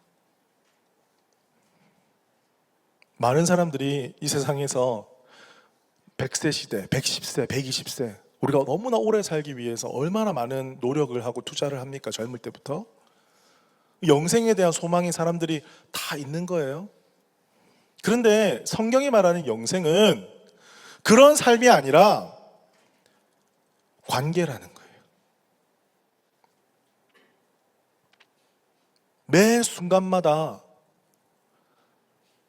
많은 사람들이 이 세상에서 100세 시대, 110세, 120세, 우리가 너무나 오래 살기 위해서 얼마나 많은 노력을 하고 투자를 합니까? 젊을 때부터. 영생에 대한 소망이 사람들이 다 있는 거예요. 그런데 성경이 말하는 영생은 그런 삶이 아니라 관계라는 거예요. 매 순간마다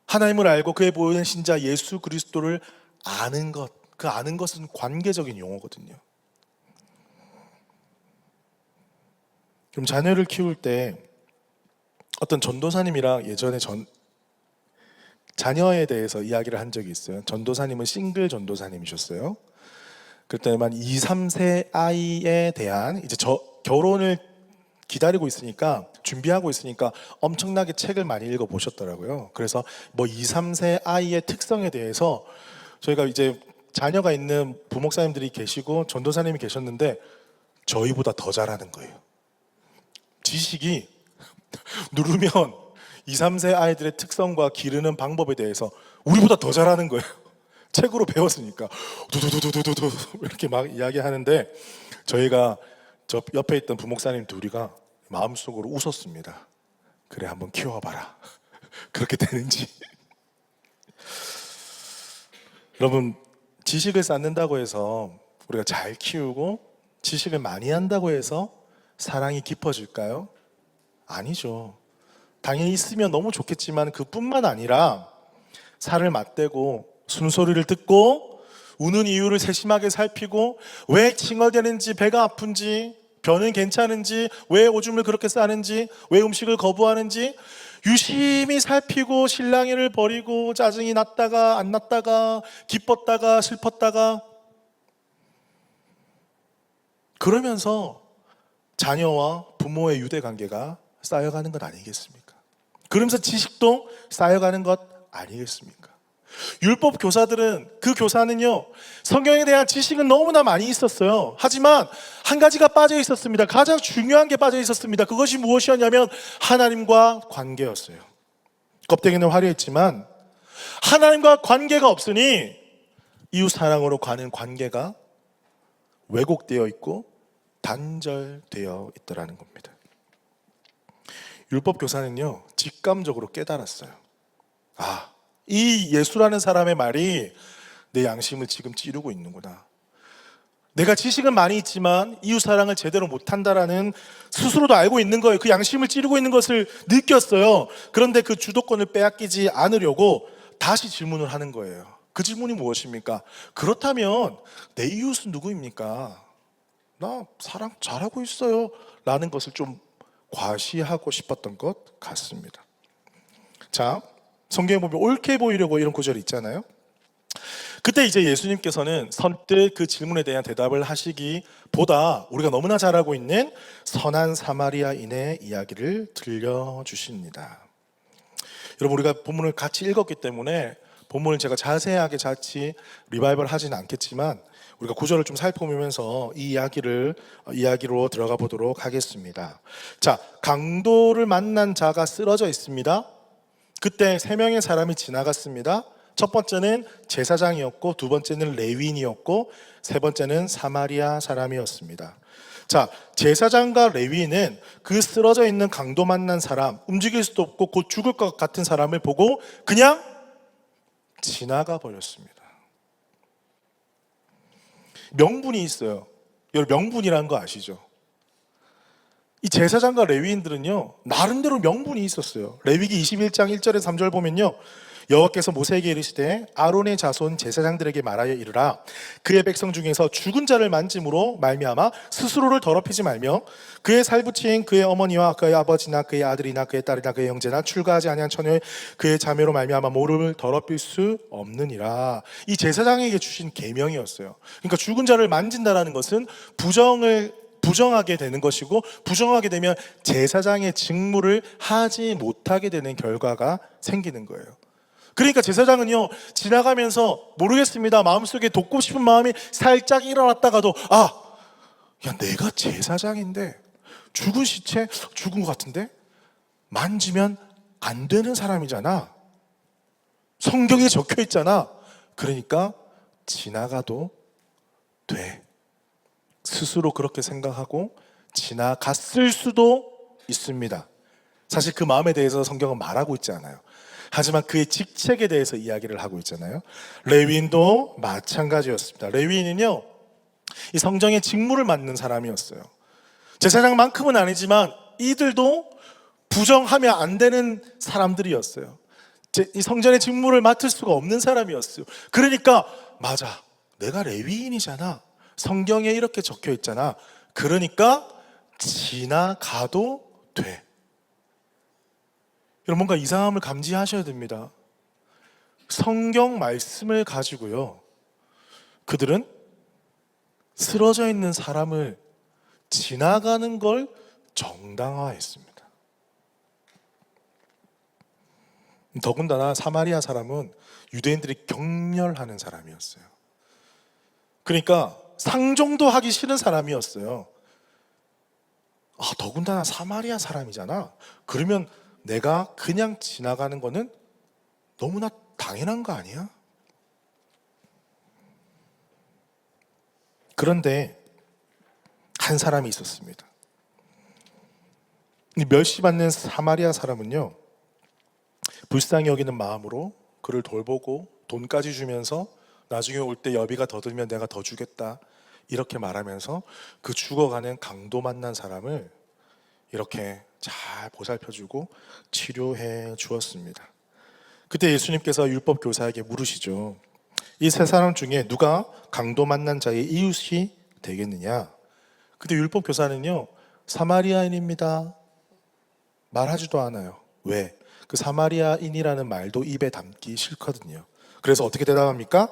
하나님을 알고 그의 보이는 신자 예수 그리스도를 아는 것, 그 아는 것은 관계적인 용어거든요. 그럼 자녀를 키울 때 어떤 전도사님이랑 예전에 자녀에 대해서 이야기를 한 적이 있어요. 전도사님은 싱글 전도사님이셨어요. 그때만 2, 3세 아이에 대한 이제 결혼을 기다리고 있으니까, 준비하고 있으니까 엄청나게 책을 많이 읽어 보셨더라고요. 그래서 뭐 2, 3세 아이의 특성에 대해서 저희가 이제 자녀가 있는 부목사님들이 계시고 전도사님이 계셨는데 저희보다 더 잘하는 거예요. 지식이 누르면 2, 3세 아이들의 특성과 기르는 방법에 대해서 우리보다 더 잘하는 거예요. 책으로 배웠으니까 두두두두두두 이렇게 막 이야기하는데 저희가 저 옆에 있던 부목사님 둘이가 마음속으로 웃었습니다. 그래, 한번 키워봐라. 그렇게 되는지. 여러분, 지식을 쌓는다고 해서 우리가 잘 키우고 지식을 많이 한다고 해서 사랑이 깊어질까요? 아니죠. 당연히 있으면 너무 좋겠지만 그뿐만 아니라 살을 맞대고 순소리를 듣고 우는 이유를 세심하게 살피고 왜 칭얼대는지, 배가 아픈지, 변은 괜찮은지, 왜 오줌을 그렇게 싸는지, 왜 음식을 거부하는지 유심히 살피고 실랑이를 벌이고 짜증이 났다가 안 났다가 기뻤다가 슬펐다가 그러면서 자녀와 부모의 유대관계가 쌓여가는 것 아니겠습니까? 그러면서 지식도 쌓여가는 것 아니겠습니까? 율법 교사들은, 그 교사는요, 성경에 대한 지식은 너무나 많이 있었어요. 하지만 한 가지가 빠져 있었습니다. 가장 중요한 게 빠져 있었습니다. 그것이 무엇이었냐면 하나님과 관계였어요. 껍데기는 화려했지만 하나님과 관계가 없으니 이웃 사랑으로 가는 관계가 왜곡되어 있고 단절되어 있더라는 겁니다. 율법 교사는요, 직감적으로 깨달았어요. 아, 이 예수라는 사람의 말이 내 양심을 지금 찌르고 있는구나. 내가 지식은 많이 있지만 이웃 사랑을 제대로 못한다라는 스스로도 알고 있는 거예요. 그 양심을 찌르고 있는 것을 느꼈어요. 그런데 그 주도권을 빼앗기지 않으려고 다시 질문을 하는 거예요. 그 질문이 무엇입니까? 그렇다면 내 이웃은 누구입니까? 나 사랑 잘하고 있어요 라는 것을 좀 과시하고 싶었던 것 같습니다. 자, 성경에 보면 옳게 보이려고 이런 구절이 있잖아요. 그때 이제 예수님께서는 선뜻 그 질문에 대한 대답을 하시기보다 우리가 너무나 잘 알고 있는 선한 사마리아인의 이야기를 들려주십니다. 여러분, 우리가 본문을 같이 읽었기 때문에 본문을 제가 자세하게 같이 리바이벌 하지는 않겠지만 우리가 구절을 좀 살펴보면서 이 이야기로 들어가 보도록 하겠습니다. 자, 강도를 만난 자가 쓰러져 있습니다. 그때 3명의 사람이 지나갔습니다. 첫 번째는 제사장이었고, 두 번째는 레위인이었고, 세 번째는 사마리아 사람이었습니다. 자, 제사장과 레위인은 그 쓰러져 있는 강도 만난 사람, 움직일 수도 없고 곧 죽을 것 같은 사람을 보고 그냥 지나가 버렸습니다. 명분이 있어요. 여러분, 명분이라는 거 아시죠? 이 제사장과 레위인들은요, 나름대로 명분이 있었어요. 레위기 21장 1절에 3절 보면요, 여호와께서 모세에게 이르시되 아론의 자손 제사장들에게 말하여 이르라. 그의 백성 중에서 죽은 자를 만짐으로 말미암아 스스로를 더럽히지 말며 그의 살부친 그의 어머니와 그의 아버지나 그의 아들이나 그의 딸이나 그의 형제나 출가하지 아니한 처녀의 그의 자매로 말미암아 모름을 더럽힐 수 없느니라. 이 제사장에게 주신 계명이었어요. 그러니까 죽은 자를 만진다라는 것은 부정하게 되는 것이고, 부정하게 되면 제사장의 직무를 하지 못하게 되는 결과가 생기는 거예요. 그러니까 제사장은요, 지나가면서 모르겠습니다, 마음속에 돕고 싶은 마음이 살짝 일어났다가도 야, 내가 제사장인데 죽은 시체, 죽은 것 같은데? 만지면 안 되는 사람이잖아. 성경에 적혀 있잖아. 그러니까 지나가도 돼. 스스로 그렇게 생각하고 지나갔을 수도 있습니다. 사실 그 마음에 대해서 성경은 말하고 있지 않아요. 하지만 그의 직책에 대해서 이야기를 하고 있잖아요. 레위인도 마찬가지였습니다. 레위인은요, 이 성정의 직무를 맡는 사람이었어요. 제사장만큼은 아니지만 이들도 부정하면 안 되는 사람들이었어요. 이 성전의 직무를 맡을 수가 없는 사람이었어요. 그러니까 맞아, 내가 레위인이잖아. 성경에 이렇게 적혀 있잖아. 그러니까 지나가도 돼. 여러분, 뭔가 이상함을 감지하셔야 됩니다. 성경 말씀을 가지고요, 그들은 쓰러져 있는 사람을 지나가는 걸 정당화했습니다. 더군다나 사마리아 사람은 유대인들이 경멸하는 사람이었어요. 그러니까 상종도 하기 싫은 사람이었어요. 더군다나 사마리아 사람이잖아. 그러면 내가 그냥 지나가는 거는 너무나 당연한 거 아니야? 그런데 한 사람이 있었습니다. 이 멸시받는 사마리아 사람은요, 불쌍히 여기는 마음으로 그를 돌보고 돈까지 주면서 나중에 올 때 여비가 더 들면 내가 더 주겠다, 이렇게 말하면서 그 죽어가는 강도 만난 사람을 이렇게 잘 보살펴주고 치료해 주었습니다. 그때 예수님께서 율법 교사에게 물으시죠. 이 세 사람 중에 누가 강도 만난 자의 이웃이 되겠느냐? 그때 율법 교사는요, 사마리아인입니다 말하지도 않아요. 왜? 그 사마리아인이라는 말도 입에 담기 싫거든요. 그래서 어떻게 대답합니까?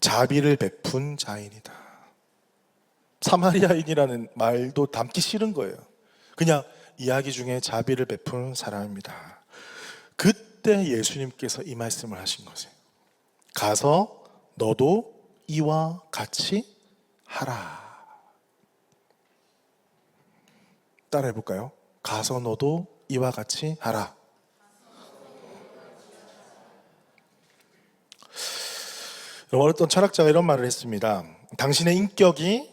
자비를 베푼 자인이다. 사마리아인이라는 말도 담기 싫은 거예요. 그냥 이야기 중에 자비를 베푼 사람입니다. 그때 예수님께서 이 말씀을 하신 거죠. 가서 너도 이와 같이 하라. 따라해 볼까요? 가서 너도 이와 같이 하라. 어떤 철학자가 이런 말을 했습니다. 당신의 인격이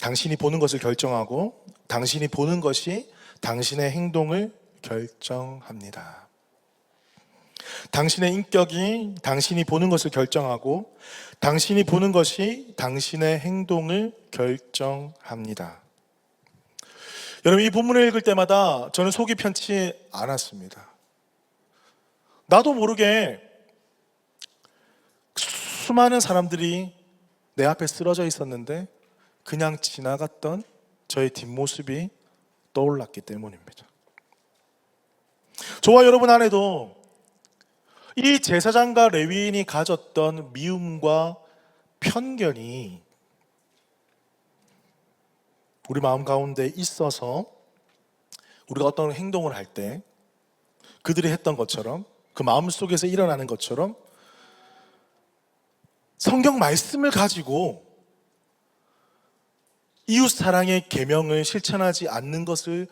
당신이 보는 것을 결정하고 당신이 보는 것이 당신의 행동을 결정합니다. 당신의 인격이 당신이 보는 것을 결정하고 당신이 보는 것이 당신의 행동을 결정합니다. 여러분, 이 본문을 읽을 때마다 저는 속이 편치 않았습니다. 나도 모르게 수많은 사람들이 내 앞에 쓰러져 있었는데 그냥 지나갔던 저의 뒷모습이 떠올랐기 때문입니다. 저와 여러분 안에도 이 제사장과 레위인이 가졌던 미움과 편견이 우리 마음 가운데 있어서 우리가 어떤 행동을 할 때 그들이 했던 것처럼, 그 마음 속에서 일어나는 것처럼 성경 말씀을 가지고 이웃 사랑의 계명을 실천하지 않는 것을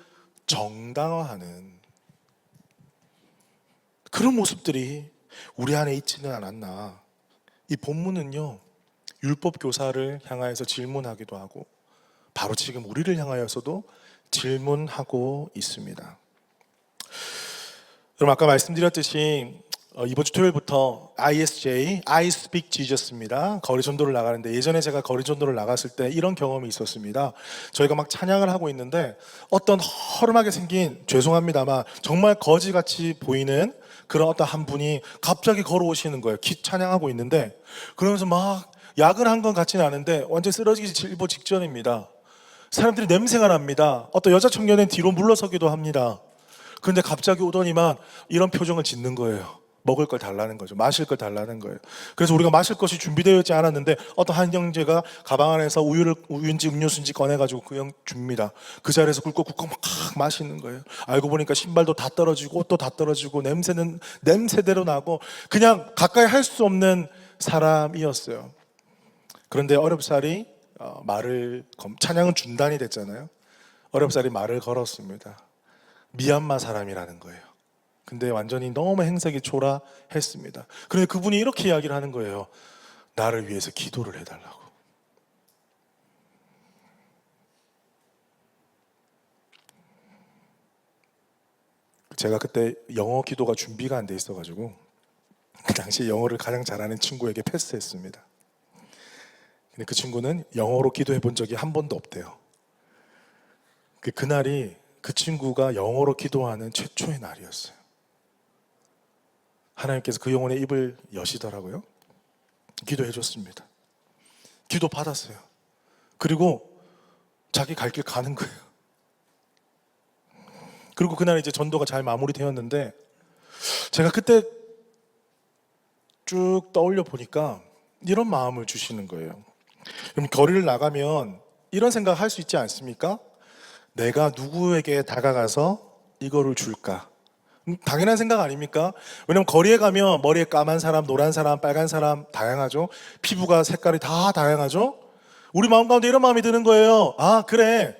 정당화하는 그런 모습들이 우리 안에 있지는 않았나. 이 본문은요, 율법 교사를 향하여서 질문하기도 하고 바로 지금 우리를 향하여서도 질문하고 있습니다. 여러분, 아까 말씀드렸듯이 이번 주 토요일부터 ISJ, I Speak Jesus입니다. 거리 전도를 나가는데, 예전에 제가 거리 전도를 나갔을 때 이런 경험이 있었습니다. 저희가 막 찬양을 하고 있는데 어떤 허름하게 생긴, 죄송합니다만 정말 거지같이 보이는 그런 어떤 한 분이 갑자기 걸어오시는 거예요. 찬양하고 있는데 그러면서 막 야근한 건 같지는 않은데 완전 쓰러지기 일보 직전입니다. 사람들이 냄새가 납니다. 어떤 여자 청년은 뒤로 물러서기도 합니다. 그런데 갑자기 오더니만 이런 표정을 짓는 거예요. 먹을 걸 달라는 거죠. 마실 걸 달라는 거예요. 그래서 우리가 마실 것이 준비되어 있지 않았는데 어떤 한 형제가 가방 안에서 우유인지 음료수인지 꺼내가지고 그 형 줍니다. 그 자리에서 꿀꺽꿀꺽 막 마시는 거예요. 알고 보니까 신발도 다 떨어지고 옷도 다 떨어지고 냄새는 냄새대로 나고 그냥 가까이 할 수 없는 사람이었어요. 그런데 어렵사리 찬양은 중단이 됐잖아요. 어렵사리 말을 걸었습니다. 미얀마 사람이라는 거예요. 근데 완전히 너무 행색이 초라했습니다. 그런데 그분이 이렇게 이야기를 하는 거예요. 나를 위해서 기도를 해달라고. 제가 그때 영어 기도가 준비가 안 돼 있어가지고 그 당시에 영어를 가장 잘하는 친구에게 패스했습니다. 근데 그 친구는 영어로 기도해 본 적이 한 번도 없대요. 그날이 그 친구가 영어로 기도하는 최초의 날이었어요. 하나님께서 그 영혼의 입을 여시더라고요. 기도해 줬습니다. 기도 받았어요. 그리고 자기 갈 길 가는 거예요. 그리고 그날 이제 전도가 잘 마무리되었는데 제가 그때 쭉 떠올려 보니까 이런 마음을 주시는 거예요. 그럼 거리를 나가면 이런 생각 할 수 있지 않습니까? 내가 누구에게 다가가서 이거를 줄까? 당연한 생각 아닙니까? 왜냐면 거리에 가면 머리에 까만 사람, 노란 사람, 빨간 사람 다양하죠. 피부가 색깔이 다 다양하죠. 우리 마음 가운데 이런 마음이 드는 거예요. 아, 그래.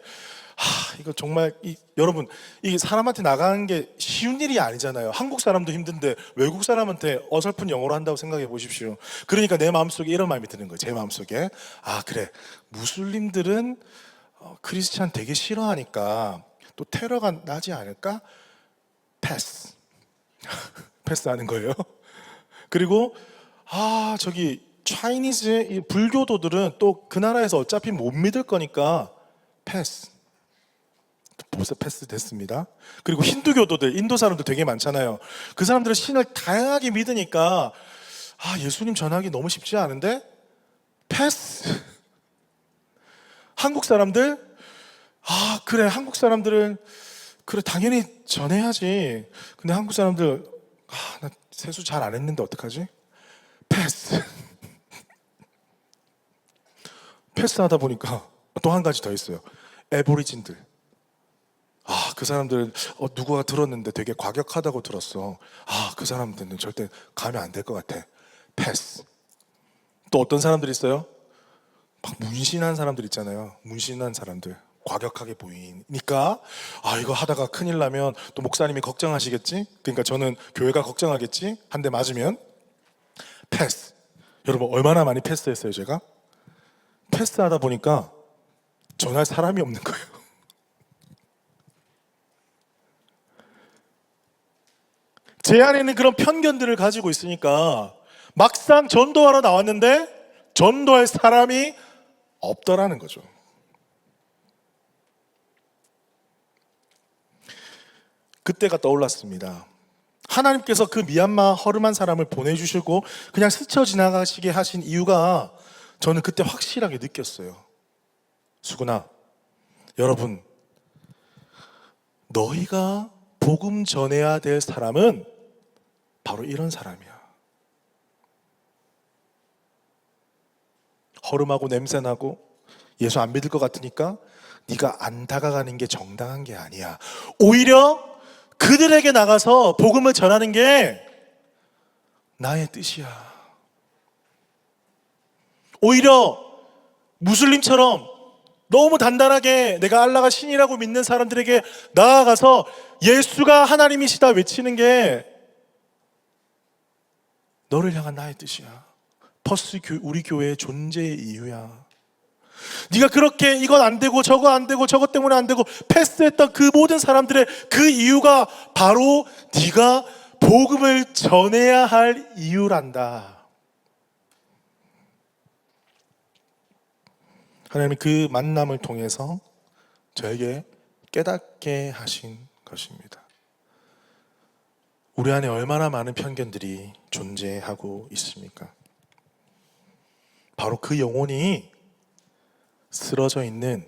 이거 정말 여러분, 이 사람한테 나가는 게 쉬운 일이 아니잖아요. 한국 사람도 힘든데 외국 사람한테 어설픈 영어로 한다고 생각해 보십시오. 그러니까 내 마음속에 이런 마음이 드는 거예요. 제 마음속에. 아, 그래. 무슬림들은 크리스찬 되게 싫어하니까 또 테러가 나지 않을까? 패스. 패스하는 거예요. 그리고 저기 차이니즈 이 불교도들은 또 그 나라에서 어차피 못 믿을 거니까 패스. 벌써 패스 됐습니다. 그리고 힌두교도들, 인도 사람들 되게 많잖아요. 그 사람들은 신을 다양하게 믿으니까 예수님 전하기 너무 쉽지 않은데 패스. 한국 사람들 그래, 한국 사람들은 그래 당연히 전해야지. 근데 한국 사람들 나 세수 잘 안 했는데 어떡하지? 패스. 패스하다 보니까 또 한 가지 더 있어요. 애보리진들. 그 사람들은 누가 들었는데 되게 과격하다고 들었어. 그 사람들은 절대 가면 안 될 것 같아. 패스. 또 어떤 사람들이 있어요? 막 문신한 사람들 있잖아요. 문신한 사람들. 과격하게 보이니까 이거 하다가 큰일 나면 또 목사님이 걱정하시겠지? 그러니까 저는 교회가 걱정하겠지? 한 대 맞으면 패스. 여러분 얼마나 많이 패스했어요 제가? 패스하다 보니까 전할 사람이 없는 거예요. 제 안에는 그런 편견들을 가지고 있으니까 막상 전도하러 나왔는데 전도할 사람이 없더라는 거죠. 그때가 떠올랐습니다. 하나님께서 그 미얀마 허름한 사람을 보내주시고 그냥 스쳐 지나가시게 하신 이유가 저는 그때 확실하게 느꼈어요. 수근아, 여러분, 너희가 복음 전해야 될 사람은 바로 이런 사람이야. 허름하고 냄새나고 예수 안 믿을 것 같으니까 네가 안 다가가는 게 정당한 게 아니야. 오히려 그들에게 나가서 복음을 전하는 게 나의 뜻이야. 오히려 무슬림처럼 너무 단단하게 내가 알라가 신이라고 믿는 사람들에게 나아가서 예수가 하나님이시다 외치는 게 너를 향한 나의 뜻이야. 퍼스 우리 교회의 존재의 이유야. 네가 그렇게 이건 안 되고 저거 안 되고 저것 때문에 안 되고 패스했던 그 모든 사람들의 그 이유가 바로 네가 복음을 전해야 할 이유란다. 하나님이 그 만남을 통해서 저에게 깨닫게 하신 것입니다. 우리 안에 얼마나 많은 편견들이 존재하고 있습니까? 바로 그 영혼이 쓰러져 있는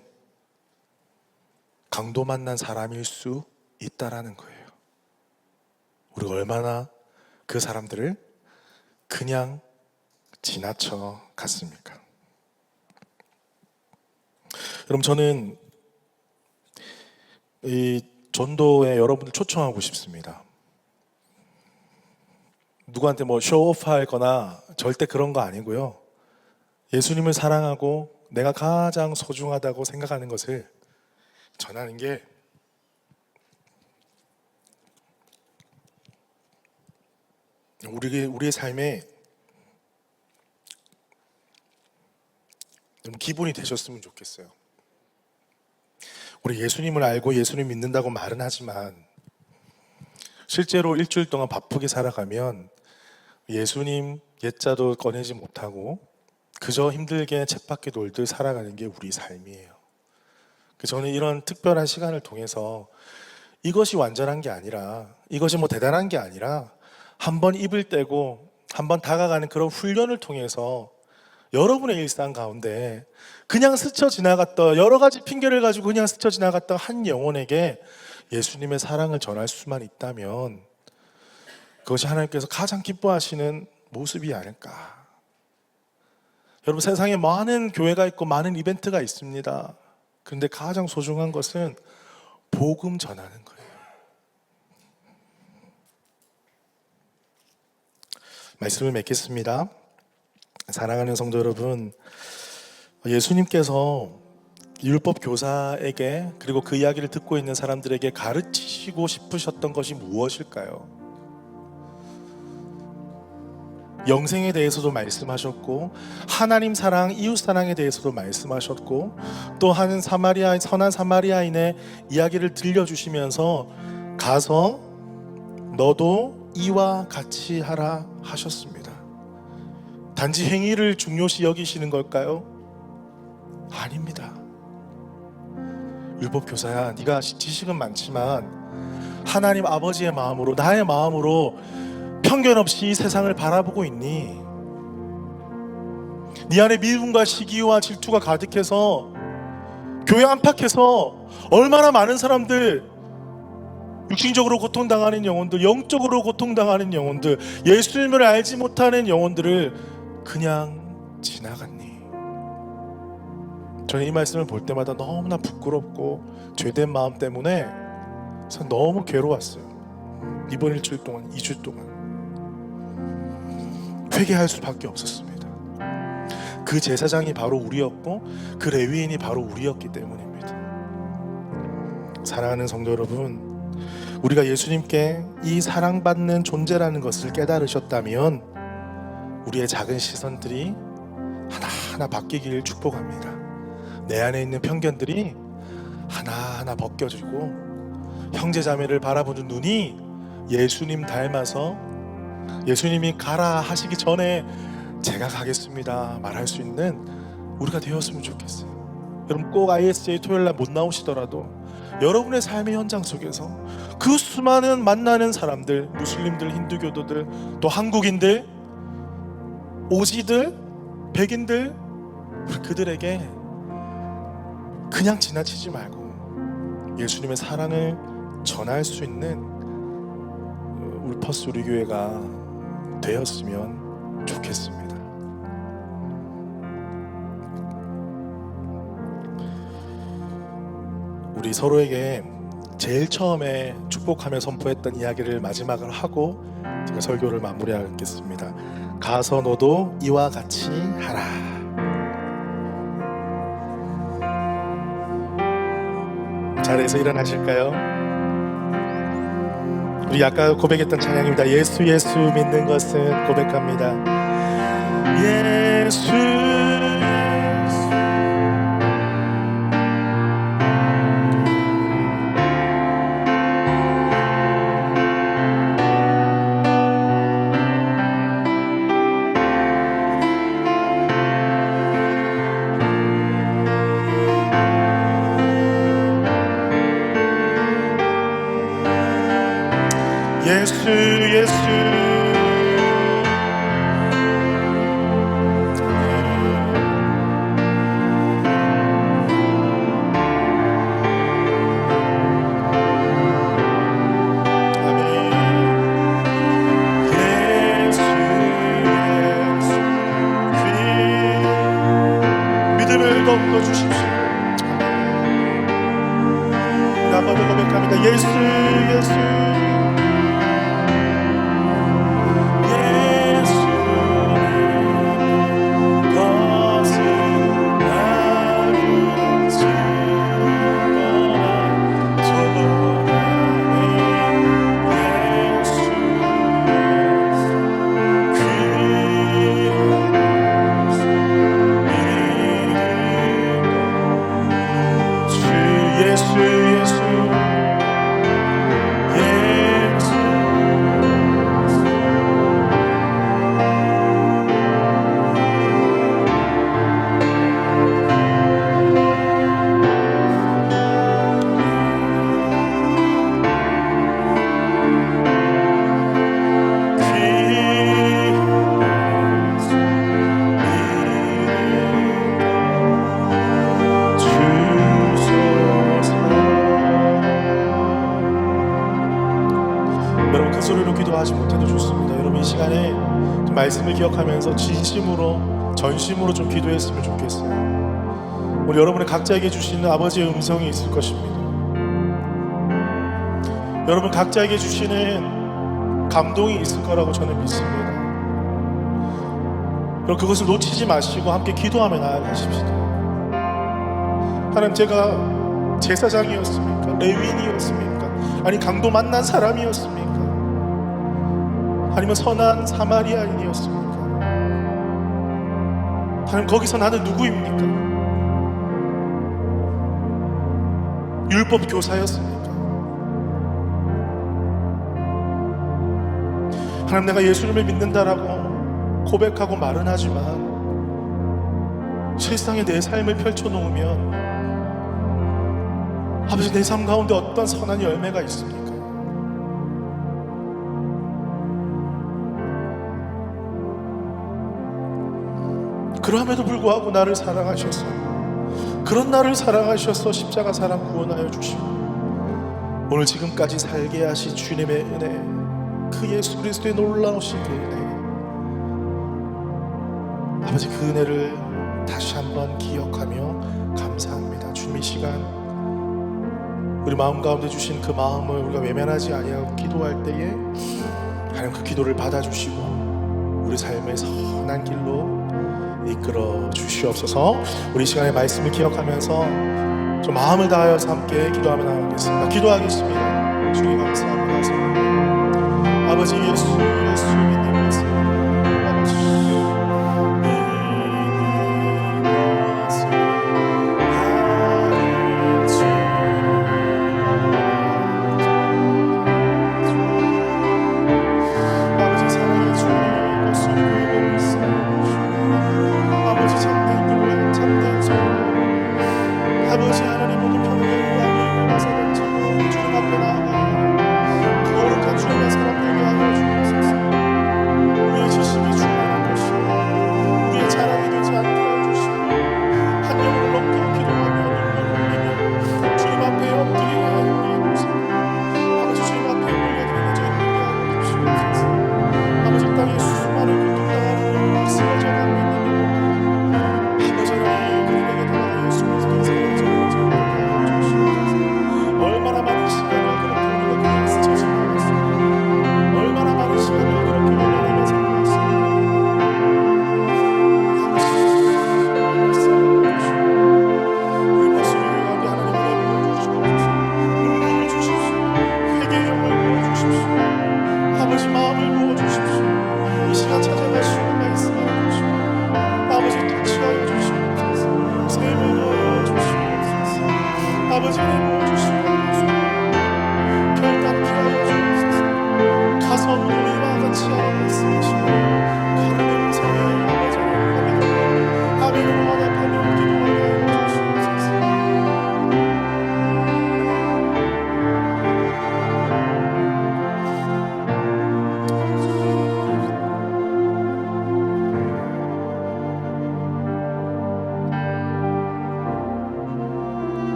강도 만난 사람일 수 있다라는 거예요. 우리가 얼마나 그 사람들을 그냥 지나쳐 갔습니까? 여러분, 저는 이 전도에 여러분들 초청하고 싶습니다. 누구한테 뭐 쇼오프 할 거나 절대 그런 거 아니고요. 예수님을 사랑하고 내가 가장 소중하다고 생각하는 것을 전하는 게 우리의 삶에 좀 기본이 되셨으면 좋겠어요. 우리 예수님을 알고 예수님 믿는다고 말은 하지만 실제로 일주일 동안 바쁘게 살아가면 예수님 옛자도 꺼내지 못하고 그저 힘들게 쳇바퀴 돌듯 살아가는 게 우리 삶이에요. 저는 이런 특별한 시간을 통해서 이것이 완전한 게 아니라, 이것이 뭐 대단한 게 아니라 한번 입을 떼고 한번 다가가는 그런 훈련을 통해서 여러분의 일상 가운데 그냥 스쳐 지나갔던, 여러 가지 핑계를 가지고 그냥 스쳐 지나갔던 한 영혼에게 예수님의 사랑을 전할 수만 있다면 그것이 하나님께서 가장 기뻐하시는 모습이 아닐까. 여러분, 세상에 많은 교회가 있고 많은 이벤트가 있습니다. 그런데 가장 소중한 것은 복음 전하는 거예요. 말씀을 맺겠습니다. 사랑하는 성도 여러분, 예수님께서 율법 교사에게 그리고 그 이야기를 듣고 있는 사람들에게 가르치시고 싶으셨던 것이 무엇일까요? 영생에 대해서도 말씀하셨고 하나님 사랑, 이웃 사랑에 대해서도 말씀하셨고 또 한 선한 사마리아인의 이야기를 들려주시면서 가서 너도 이와 같이 하라 하셨습니다. 단지 행위를 중요시 여기시는 걸까요? 아닙니다. 율법 교사야, 네가 지식은 많지만 하나님 아버지의 마음으로, 나의 마음으로 편견 없이 세상을 바라보고 있니? 네 안에 미움과 시기와 질투가 가득해서 교회 안팎에서 얼마나 많은 사람들, 육신적으로 고통당하는 영혼들, 영적으로 고통당하는 영혼들, 예수님을 알지 못하는 영혼들을 그냥 지나갔니? 저는 이 말씀을 볼 때마다 너무나 부끄럽고 죄된 마음 때문에 너무 괴로웠어요. 이번 일주일 동안, 2주 동안 회개할 수밖에 없었습니다. 그 제사장이 바로 우리였고 그 레위인이 바로 우리였기 때문입니다. 사랑하는 성도 여러분, 우리가 예수님께 이 사랑받는 존재라는 것을 깨달으셨다면 우리의 작은 시선들이 하나하나 바뀌기를 축복합니다. 내 안에 있는 편견들이 하나하나 벗겨지고 형제자매를 바라보는 눈이 예수님 닮아서 예수님이 가라 하시기 전에 제가 가겠습니다 말할 수 있는 우리가 되었으면 좋겠어요. 여러분, 꼭 ISJ 토요일날 못 나오시더라도 여러분의 삶의 현장 속에서 그 수많은 만나는 사람들, 무슬림들, 힌두교도들, 또 한국인들, 오지들, 백인들, 우리 그들에게 그냥 지나치지 말고 예수님의 사랑을 전할 수 있는 울퍼스 우리 교회가 되었으면 좋겠습니다. 우리 서로에게 제일 처음에 축복하며 선포했던 이야기를 마지막으로 하고 제가 설교를 마무리하겠습니다. 가서 너도 이와 같이 하라. 자리에서 일어나실까요? 우리 아까 고백했던 찬양입니다. 예수 예수 믿는 것은 고백합니다. 예수 예수 예수 믿음을 더욱더 주십시오. 한번 더 고백합니다. 예수 예수 것입니다. 여러분 이 시간에 좀 말씀을 기억하면서 진심으로 전심으로 좀 기도했으면 좋겠어요. 우리 여러분의 각자에게 주시는 아버지의 음성이 있을 것입니다. 여러분 각자에게 주시는 감동이 있을 거라고 저는 믿습니다. 그럼 그것을 놓치지 마시고 함께 기도하며 나아가십시다. 하나님, 제가 제사장이었습니까? 레위인이었습니까? 아니 강도 만난 사람이었습니까? 아니면 선한 사마리아인이었습니까? 하나님, 거기서 나는 누구입니까? 율법 교사였습니까? 하나님, 내가 예수님을 믿는다라고 고백하고 말은 하지만 실상에 내 삶을 펼쳐놓으면 아버지, 내 삶 가운데 어떤 선한 열매가 있습니까? 그럼에도 불구하고 나를 사랑하셔서, 그런 나를 사랑하셔서 십자가 사랑 구원하여 주시고 오늘 지금까지 살게 하신 주님의 은혜, 그 예수 그리스도의 놀라우신 그 은혜, 아버지, 그 은혜를 다시 한번 기억하며 감사합니다. 주님, 이 시간 우리 마음 가운데 주신 그 마음을 우리가 외면하지 아니하고 기도할 때에 하나님 그 기도를 받아주시고 우리 삶의 선한 길로 이끌어 주시옵소서. 우리 시간의 말씀을 기억하면서 좀 마음을 다하여서 함께 기도하며 나가겠습니다. 기도하겠습니다. 주님 감사합니다. 아버지, 예수 믿는 것을 아버지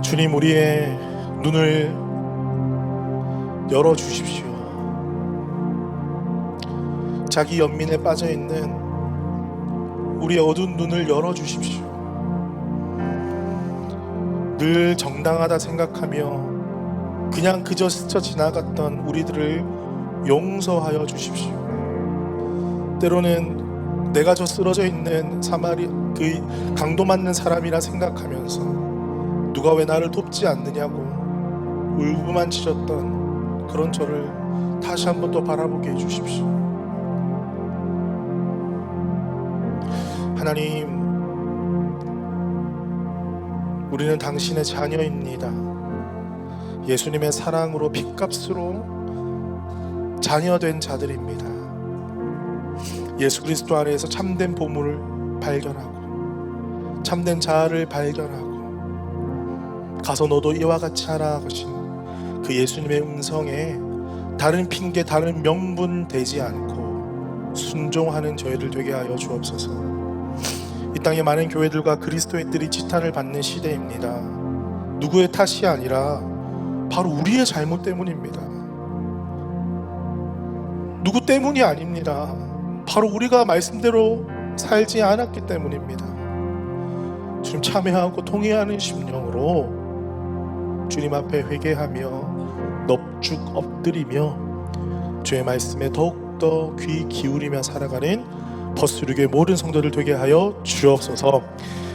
주님, 우리의 눈을 열어주십시오. 자기 연민에 빠져있는 우리의 어두운 눈을 열어주십시오. 늘 정당하다 생각하며 그냥 그저 스쳐 지나갔던 우리들을 용서하여 주십시오. 때로는 내가 저 쓰러져 있는 그 강도 맞는 사람이라 생각하면서 누가 왜 나를 돕지 않느냐고 울고만 지졌던 그런 저를 다시 한번 또 바라보게 해주십시오. 하나님, 우리는 당신의 자녀입니다. 예수님의 사랑으로 핏값으로 자녀된 자들입니다. 예수 그리스도 안에서 참된 보물을 발견하고 참된 자아를 발견하고 가서 너도 이와 같이 하라 하신 그 예수님의 음성에 다른 핑계, 다른 명분 되지 않고 순종하는 저희들 되게 하여 주옵소서. 이 땅에 많은 교회들과 그리스도의 뜰이 지탄을 받는 시대입니다. 누구의 탓이 아니라 바로 우리의 잘못 때문입니다. 누구 때문이 아닙니다. 바로 우리가 말씀대로 살지 않았기 때문입니다. 주님, 참회하고 통회하는 심령으로 주님 앞에 회개하며 넙죽 엎드리며 주의 말씀에 더욱더 귀 기울이며 살아가는 버스류교의 모든 성도들 되게 하여 주옵소서.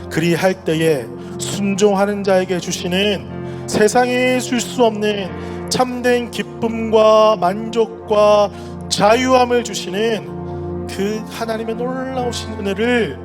그리할 때에 순종하는 자에게 주시는 세상에 줄 수 없는 참된 기쁨과 만족과 자유함을 주시는 그 하나님의 놀라우신 은혜를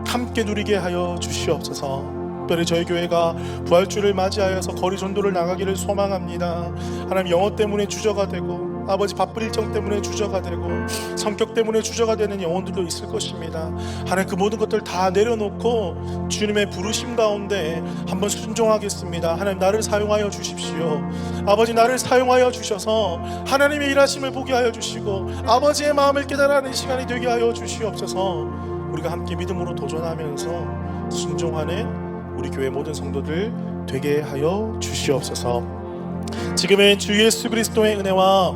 함께 누리게 하여 주시옵소서. 특별히 저희 교회가 부활주를 맞이하여서 거리 전도를 나가기를 소망합니다. 하나님, 영어 때문에 주저가 되고 아버지 바쁜 일정 때문에 주저가 되고 성격 때문에 주저가 되는 영혼들도 있을 것입니다. 하나님, 그 모든 것들 다 내려놓고 주님의 부르심 가운데 한번 순종하겠습니다. 하나님, 나를 사용하여 주십시오. 아버지, 나를 사용하여 주셔서 하나님의 일하심을 보게 하여 주시고 아버지의 마음을 깨달아가는 시간이 되게 하여 주시옵소서. 우리가 함께 믿음으로 도전하면서 순종하는 우리 교회 모든 성도들 되게 하여 주시옵소서. 지금은 주 예수 그리스도의 은혜와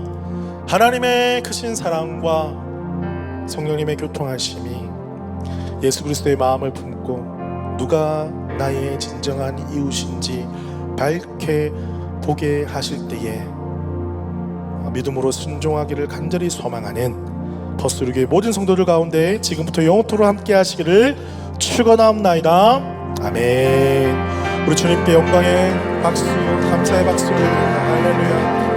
하나님의 크신 사랑과 성령님의 교통하심이 예수 그리스도의 마음을 품고 누가 나의 진정한 이웃인지 밝게 보게 하실 때에 믿음으로 순종하기를 간절히 소망하는 버스루교의 모든 성도들 가운데 지금부터 영원토록 함께 하시기를 축원합니다. 아멘. 우리 주님께 영광의 박수, 감사의 박수를. 할렐루야.